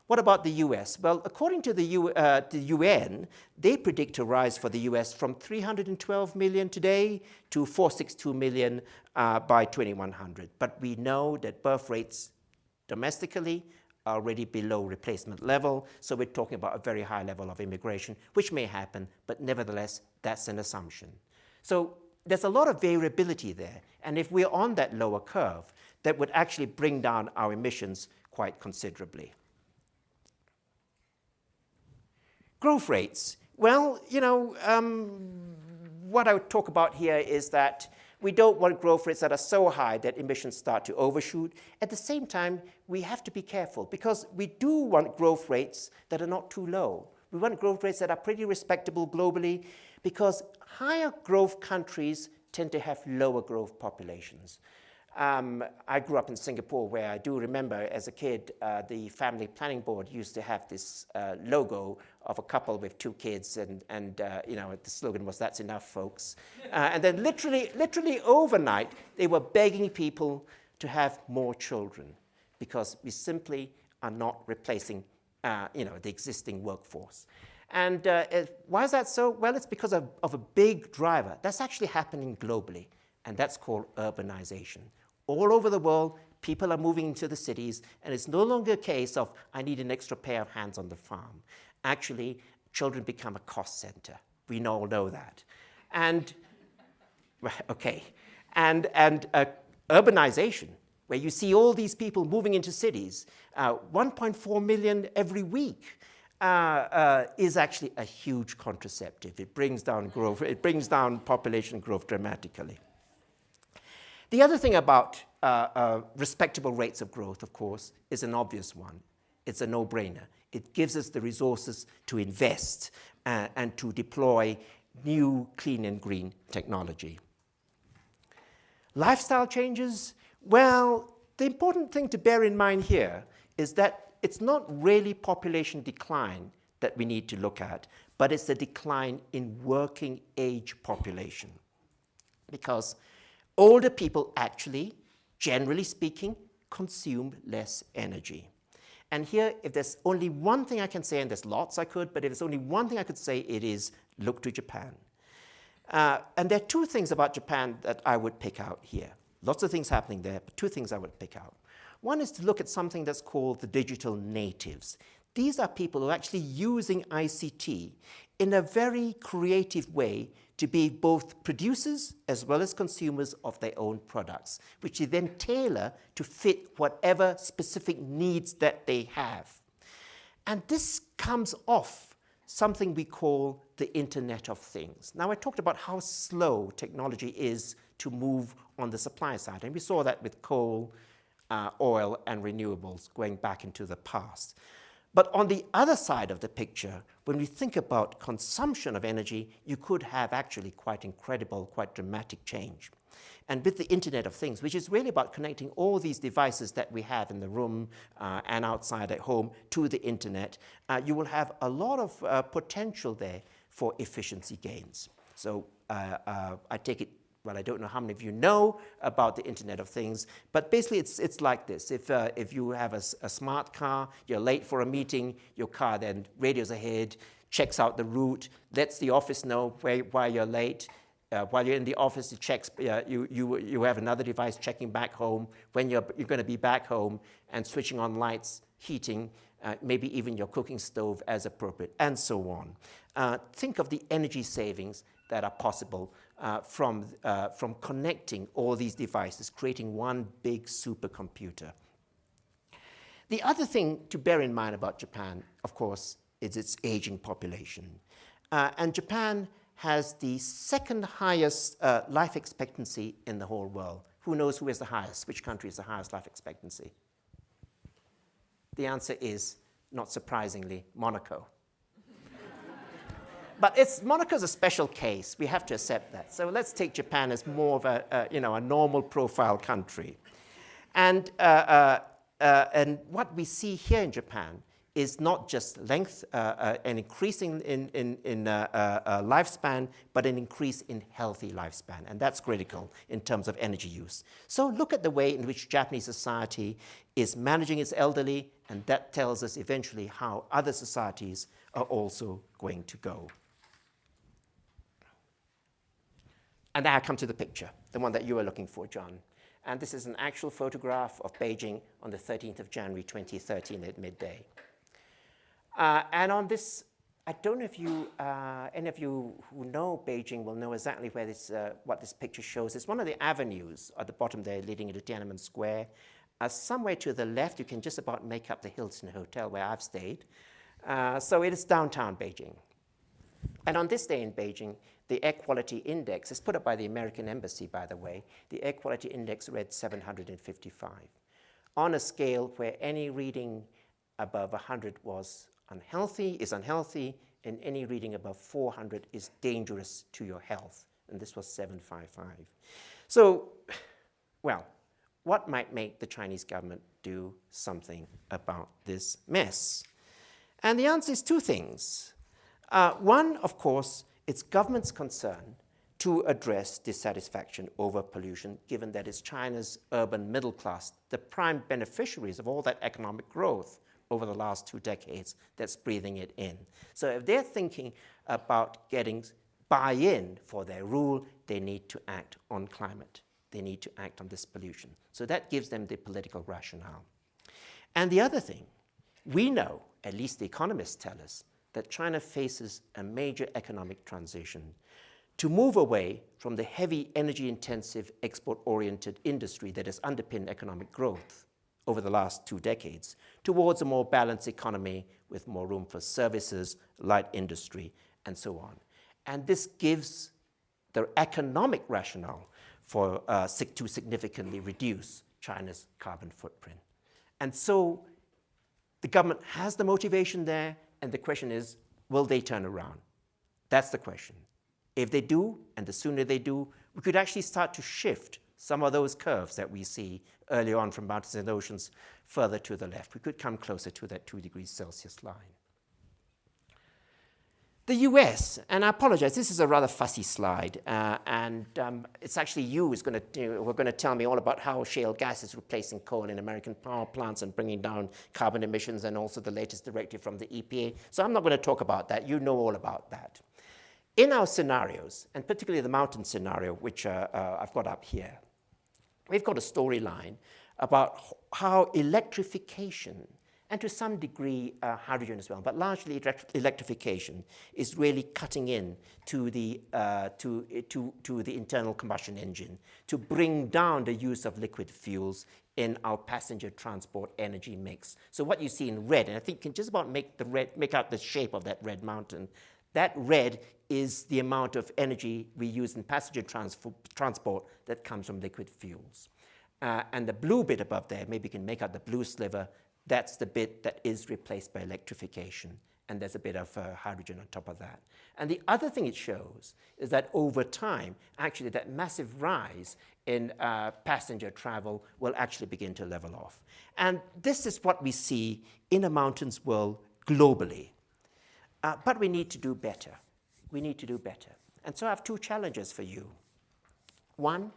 Speaker 1: What about the US? Well, according to the UN, they predict a rise for the US from 312 million today to 462 million by 2100. But we know that birth rates domestically are already below replacement level, so we're talking about a very high level of immigration, which may happen, but nevertheless, that's an assumption. So there's a lot of variability there, and if we're on that lower curve, that would actually bring down our emissions quite considerably. Growth rates. Well, what I would talk about here is that we don't want growth rates that are so high that emissions start to overshoot. At the same time, we have to be careful because we do want growth rates that are not too low. We want growth rates that are pretty respectable globally because higher growth countries tend to have lower growth populations. I grew up in Singapore, where I do remember as a kid, the family planning board used to have this logo of a couple with 2 kids, and the slogan was, "That's enough, folks." And then literally overnight, they were begging people to have more children because we simply are not replacing the existing workforce. And why is that so? Well, it's because of a big driver that's actually happening globally, and that's called urbanization. All over the world, people are moving into the cities, and it's no longer a case of, I need an extra pair of hands on the farm. Actually, children become a cost center. We all know that. And, okay, and urbanization, where you see all these people moving into cities, 1.4 million every week, is actually a huge contraceptive. It brings down growth, it brings down population growth dramatically. The other thing about respectable rates of growth, of course, is an obvious one. It's a no-brainer. It gives us the resources to invest and to deploy new clean and green technology. Lifestyle changes, well, the important thing to bear in mind here is that it's not really population decline that we need to look at, but it's the decline in working age population. Because older people actually, generally speaking, consume less energy. And here, if there's only one thing I can say, and there's lots I could, but if there's only one thing I could say, it is look to Japan. And there are 2 things about Japan that I would pick out here. Lots of things happening there, but 2 things I would pick out. One is to look at something that's called the digital natives. These are people who are actually using ICT in a very creative way to be both producers as well as consumers of their own products, which they then tailor to fit whatever specific needs that they have. And this comes off something we call the Internet of Things. Now, I talked about how slow technology is to move on the supply side, and we saw that with coal, oil, and renewables going back into the past. But on the other side of the picture, when we think about consumption of energy, you could have actually quite incredible, quite dramatic change. And with the Internet of Things, which is really about connecting all these devices that we have in the room and outside at home to the Internet, you will have a lot of potential there for efficiency gains. So I take it well, I don't know how many of you know about the Internet of Things, but basically it's like this. If you have a smart car, you're late for a meeting, your car then radios ahead, checks out the route, lets the office know why you're late. While you're in the office, it checks, you have another device checking back home when you're going to be back home and switching on lights, heating, maybe even your cooking stove as appropriate, and so on. Think of the energy savings that are possible from connecting all these devices, creating one big supercomputer. The other thing to bear in mind about Japan, of course, is its aging population. And Japan has the second highest life expectancy in the whole world. Who knows who is the highest? Which country is the highest life expectancy? The answer is, not surprisingly, Monaco. But Monaco's a special case. We have to accept that. So let's take Japan as more of a normal profile country. And what we see here in Japan is not just length, an increase in lifespan, but an increase in healthy lifespan. And that's critical in terms of energy use. So look at the way in which Japanese society is managing its elderly, and that tells us eventually how other societies are also going to go. And now I come to the picture, the one that you were looking for, John. And this is an actual photograph of Beijing on the 13th of January, 2013 at midday. And on this, I don't know if you, any of you who know Beijing will know exactly where what this picture shows. It's one of the avenues at the bottom there leading into Tiananmen Square. Somewhere to the left, you can just about make up the Hilton Hotel where I've stayed. So it is downtown Beijing. And on this day in Beijing, the air quality index is put up by the American Embassy, by the way. The air quality index read 755. On a scale where any reading above 100 is unhealthy, and any reading above 400 is dangerous to your health. And this was 755. So, well, what might make the Chinese government do something about this mess? And the answer is two things. One, of course, it's government's concern to address dissatisfaction over pollution, given that it's China's urban middle class, the prime beneficiaries of all that economic growth over the last 2 decades that's breathing it in. So if they're thinking about getting buy-in for their rule, they need to act on climate. They need to act on this pollution. So that gives them the political rationale. And the other thing, we know, at least the economists tell us, that China faces a major economic transition to move away from the heavy energy-intensive export-oriented industry that has underpinned economic growth over the last 2 decades towards a more balanced economy with more room for services, light industry, and so on. And this gives the economic rationale for to significantly reduce China's carbon footprint. And so the government has the motivation there, and the question is, will they turn around? That's the question. If they do, and the sooner they do, we could actually start to shift some of those curves that we see early on from mountains and oceans further to the left. We could come closer to that 2 degrees Celsius line. The US, and I apologize, this is a rather fussy slide, and it's actually you who's going to tell me all about how shale gas is replacing coal in American power plants and bringing down carbon emissions, and also the latest directive from the EPA. So I'm not going to talk about that. You know all about that. In our scenarios, and particularly the mountain scenario, which I've got up here, we've got a storyline about how electrification, and to some degree hydrogen as well, but largely electrification is really cutting in to the internal combustion engine to bring down the use of liquid fuels in our passenger transport energy mix. So what you see in red, and I think you can just about make out the shape of that red mountain. That red is the amount of energy we use in passenger transport that comes from liquid fuels. And the blue bit above there, maybe you can make out the blue sliver, that's the bit that is replaced by electrification, and there's a bit of hydrogen on top of that. And the other thing it shows is that over time, actually that massive rise in passenger travel will actually begin to level off. And this is what we see in a mountains world globally. But we need to do better. We need to do better. And so I have 2 challenges for you. One,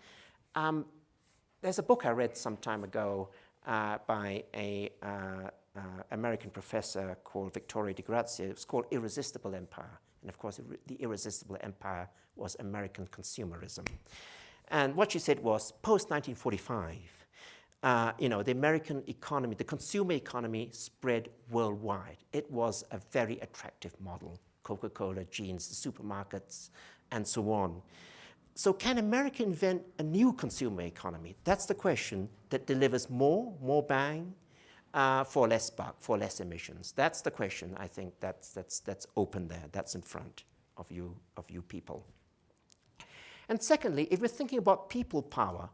Speaker 1: there's a book I read some time ago by a American professor called Victoria de Grazia. It was called Irresistible Empire. And of course, the irresistible empire was American consumerism. And what she said was, post-1945, the American economy, the consumer economy spread worldwide. It was a very attractive model. Coca-Cola, jeans, the supermarkets, and so on. So can America invent a new consumer economy? That's the question that delivers more bang for less buck, for less emissions. That's the question. I think that's open there. That's in front of you people. And secondly, if we're thinking about people power,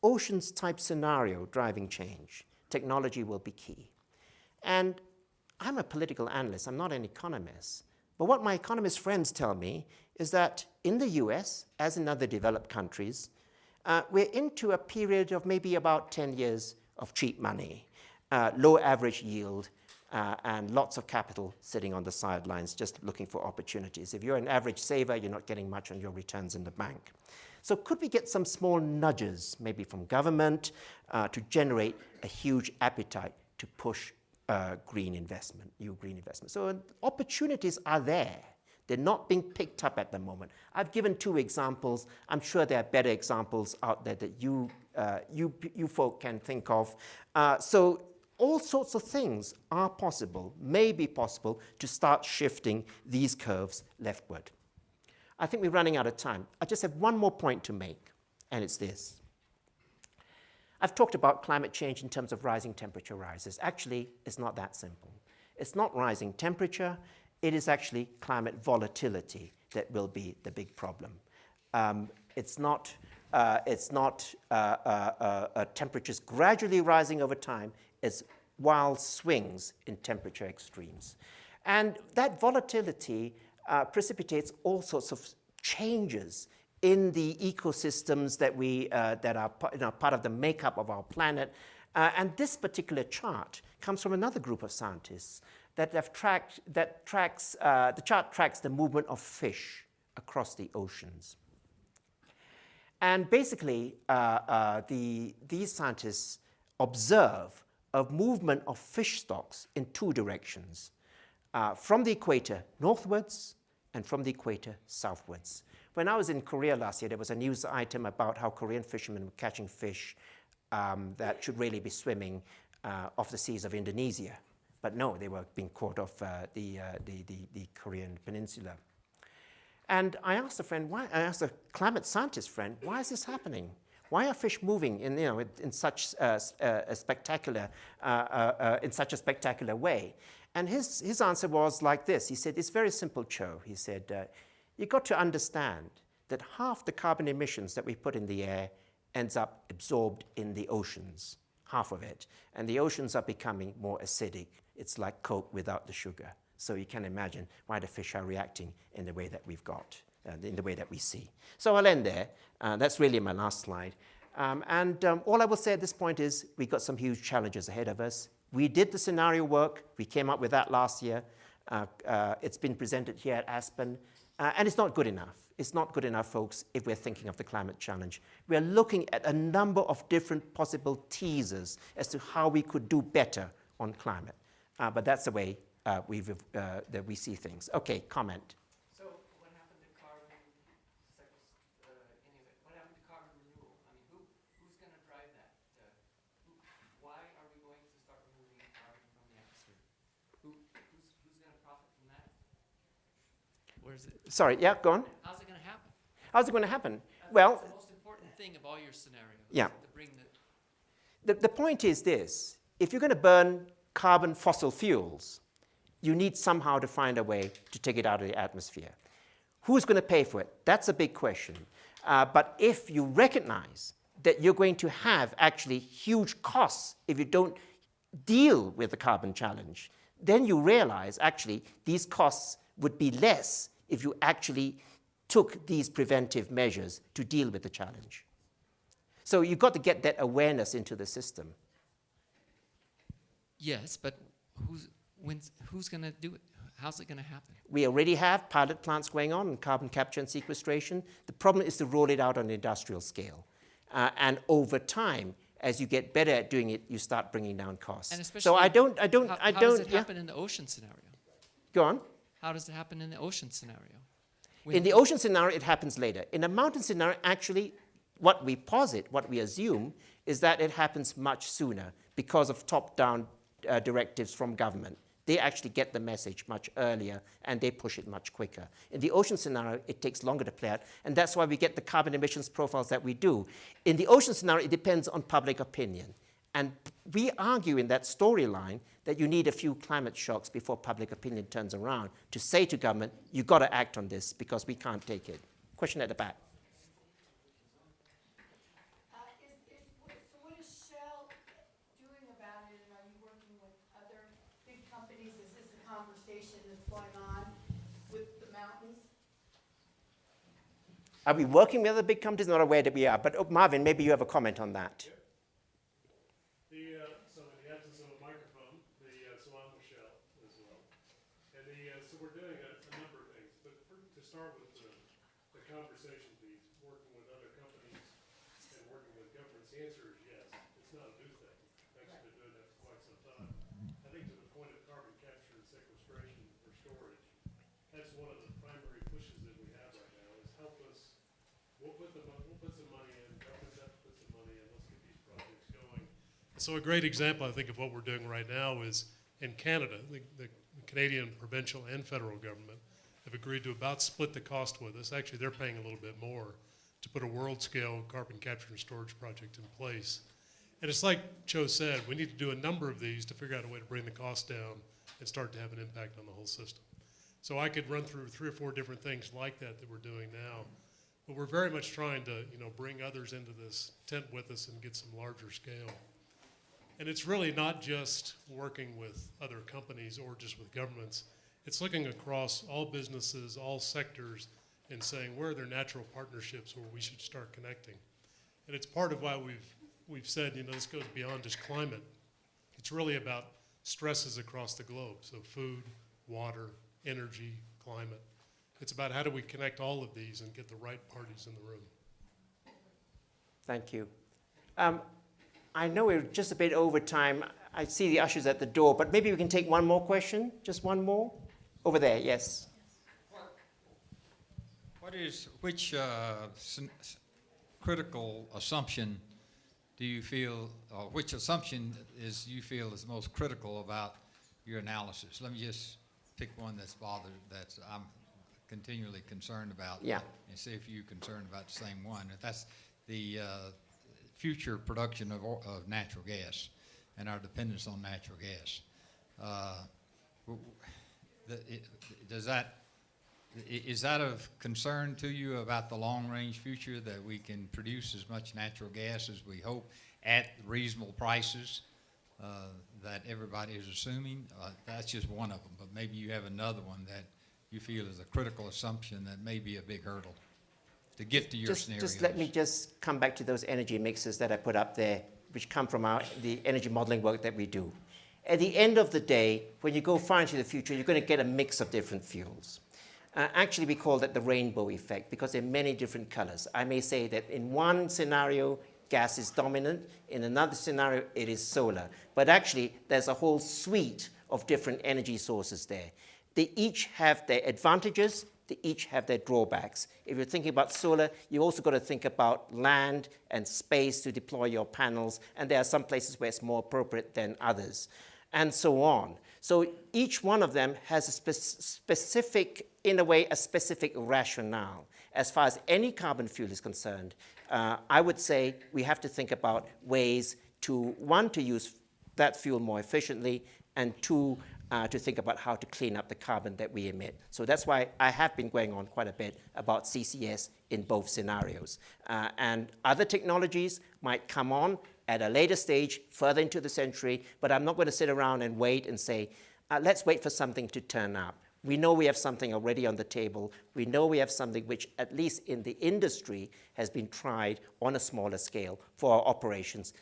Speaker 1: oceans type scenario driving change, technology will be key. And I'm a political analyst. I'm not an economist. But what my economist friends tell me is that in the US, as in other developed countries, we're into a period of maybe about 10 years of cheap money, low average yield, and lots of capital sitting on the sidelines just looking for opportunities. If you're an average saver, you're not getting much on your returns in the bank. So could we get some small nudges, maybe from government, to generate a huge appetite to push green investment, new green investment? So opportunities are there. They're not being picked up at the moment. I've given 2 examples. I'm sure there are better examples out there that you folk can think of. So all sorts of things are possible, may be possible, to start shifting these curves leftward. I think we're running out of time. I just have one more point to make, and it's this. I've talked about climate change in terms of rising temperature rises. Actually, it's not that simple. It's not rising temperature. It is actually climate volatility that will be the big problem. It's not temperatures gradually rising over time. It's wild swings in temperature extremes. And that volatility precipitates all sorts of changes in the ecosystems that are part of the makeup of our planet. And this particular chart comes from another group of scientists the chart tracks the movement of fish across the oceans. And basically, these scientists observe a movement of fish stocks in 2 directions, from the equator northwards and from the equator southwards. When I was in Korea last year, there was a news item about how Korean fishermen were catching fish that should really be swimming off the seas of Indonesia. But no, they were being caught off the Korean peninsula. And I asked a climate scientist friend, why is this happening? Why are fish moving in such a spectacular way? And his answer was like this. He said, it's very simple, Cho. He said, you've got to understand that half the carbon emissions that we put in the air ends up absorbed in the oceans, half of it. And the oceans are becoming more acidic. It's like Coke without the sugar. So you can imagine why the fish are reacting in the way that we've got, in the way that we see. So I'll end there. That's really my last slide. All I will say at this point is we've got some huge challenges ahead of us. We did the scenario work. We came up with that last year. It's been presented here at Aspen. And it's not good enough. It's not good enough, folks, if we're thinking of the climate challenge. We're looking at a number of different possible teasers as to how we could do better on climate. But that's the way that we see things. Okay, comment.
Speaker 4: So what happened to carbon what happened to carbon renewal? I mean, who's going to drive that? Why are we going to start removing carbon from the atmosphere? Who's going to profit from that? Where is it?
Speaker 1: Sorry, yeah, go on.
Speaker 4: How's it going to happen?
Speaker 1: How's it going to happen? Well,
Speaker 4: that's the most important thing of all your scenarios.
Speaker 1: Yeah.
Speaker 4: To bring the
Speaker 1: the point is this. If you're going to burn carbon fossil fuels, you need somehow to find a way to take it out of the atmosphere. Who's going to pay for it? That's a big question. But if you recognize that you're going to have actually huge costs if you don't deal with the carbon challenge, then you realize actually these costs would be less if you actually took these preventive measures to deal with the challenge. So you've got to get that awareness into the system.
Speaker 4: Yes, but who's going to do it?
Speaker 10: How's it going to happen?
Speaker 1: We already have pilot plants going on carbon capture and sequestration. The problem is to roll it out on an industrial scale. And over time, as you get better at doing it, you start bringing down costs.
Speaker 10: And especially,
Speaker 1: so I don't.
Speaker 10: How does it happen in the ocean scenario?
Speaker 1: Go on.
Speaker 10: How does it happen in the ocean scenario?
Speaker 1: In the ocean scenario, it happens later. In a mountain scenario, actually, what we posit, what we assume, is that it happens much sooner because of top-down directives from government. They actually get the message much earlier, and they push it much quicker. In the ocean scenario, it takes longer to play out, and that's why we get the carbon emissions profiles that we do. In the ocean scenario, it depends on public opinion. And we argue in that storyline that you need a few climate shocks before public opinion turns around to say to government, you've got to act on this because we can't take it. Question at the back.
Speaker 8: So what is Shell doing about it, and are you working with other big companies? Is this a conversation that's going on with the mountains?
Speaker 1: Are we working with other big companies? Not aware that we are, but Marvin, maybe you have a comment on that.
Speaker 11: So in the absence of a microphone, so I'm Michelle as well. And so we're doing a number of things, but to start with the conversation piece, working with other companies and working with governments, the answer is yes. It's not a new thing. We've actually been doing that for quite some time. I think to the point of carbon capture and sequestration or storage, that's one of the primary pushes that we have right now is help us. We'll put some money in, governments have to put some money in, let's get these projects going. So a great example, I think, of what we're doing right now is in Canada, the Canadian provincial and federal government have agreed to about split the cost with us. Actually, they're paying a little bit more to put a world-scale carbon capture and storage project in place. And it's like Cho said, we need to do a number of these to figure out a way to bring the cost down and start to have an impact on the whole system. So I could run through 3 or 4 different things like that we're doing now. But we're very much trying to, bring others into this tent with us and get some larger scale. And it's really not just working with other companies or just with governments. It's looking across all businesses, all sectors, and saying where are there natural partnerships where we should start connecting. And it's part of why we've said, this goes beyond just climate. It's really about stresses across the globe. So food, water, energy, climate. It's about how do we connect all of these and get the right parties in the room.
Speaker 1: Thank you. I know we're just a bit over time. I see the ushers at the door, but maybe we can take one more question. Just one more. Over there, yes.
Speaker 12: Which critical assumption do you feel, or which assumption you feel is most critical about your analysis? Let me just pick one that's I'm continually concerned about.
Speaker 1: Yeah.
Speaker 12: And see if you're concerned about the same one. That's the future production of natural gas and our dependence on natural gas. Is that of concern to you about the long-range future, that we can produce as much natural gas as we hope at reasonable prices that everybody is assuming? That's just one of them, but maybe you have another one that you feel is a critical assumption that may be a big hurdle to get to your scenarios.
Speaker 1: Just let me just come back to those energy mixes that I put up there, which come from the energy modeling work that we do. At the end of the day, when you go far into the future, you're going to get a mix of different fuels. Actually, we call that the rainbow effect because there are many different colors. I may say that in one scenario, gas is dominant. In another scenario, it is solar. But actually, there's a whole suite of different energy sources there. They each have their advantages. They each have their drawbacks. If you're thinking about solar, you also got to think about land and space to deploy your panels. And there are some places where it's more appropriate than others, and so on. So each one of them has a specific, in a way, a specific rationale. As far as any carbon fuel is concerned, I would say we have to think about ways to, one, to use that fuel more efficiently, and two, to think about how to clean up the carbon that we emit. So that's why I have been going on quite a bit about CCS in both scenarios. And other technologies might come on at a later stage, further into the century, but I'm not going to sit around and wait and say, let's wait for something to turn up. We know we have something already on the table. We know we have something which, at least in the industry, has been tried on a smaller scale for our operations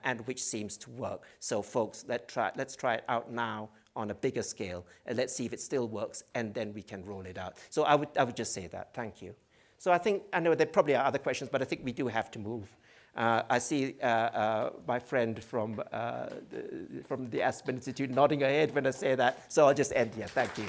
Speaker 1: and which seems to work. So folks, let's try it out now on a bigger scale, and let's see if it still works, and then we can roll it out. So I would just say that. Thank you. So I know there probably are other questions, but I think we do have to move. I see my friend from the Aspen Institute nodding her head when I say that, so I'll just end here. Thank you.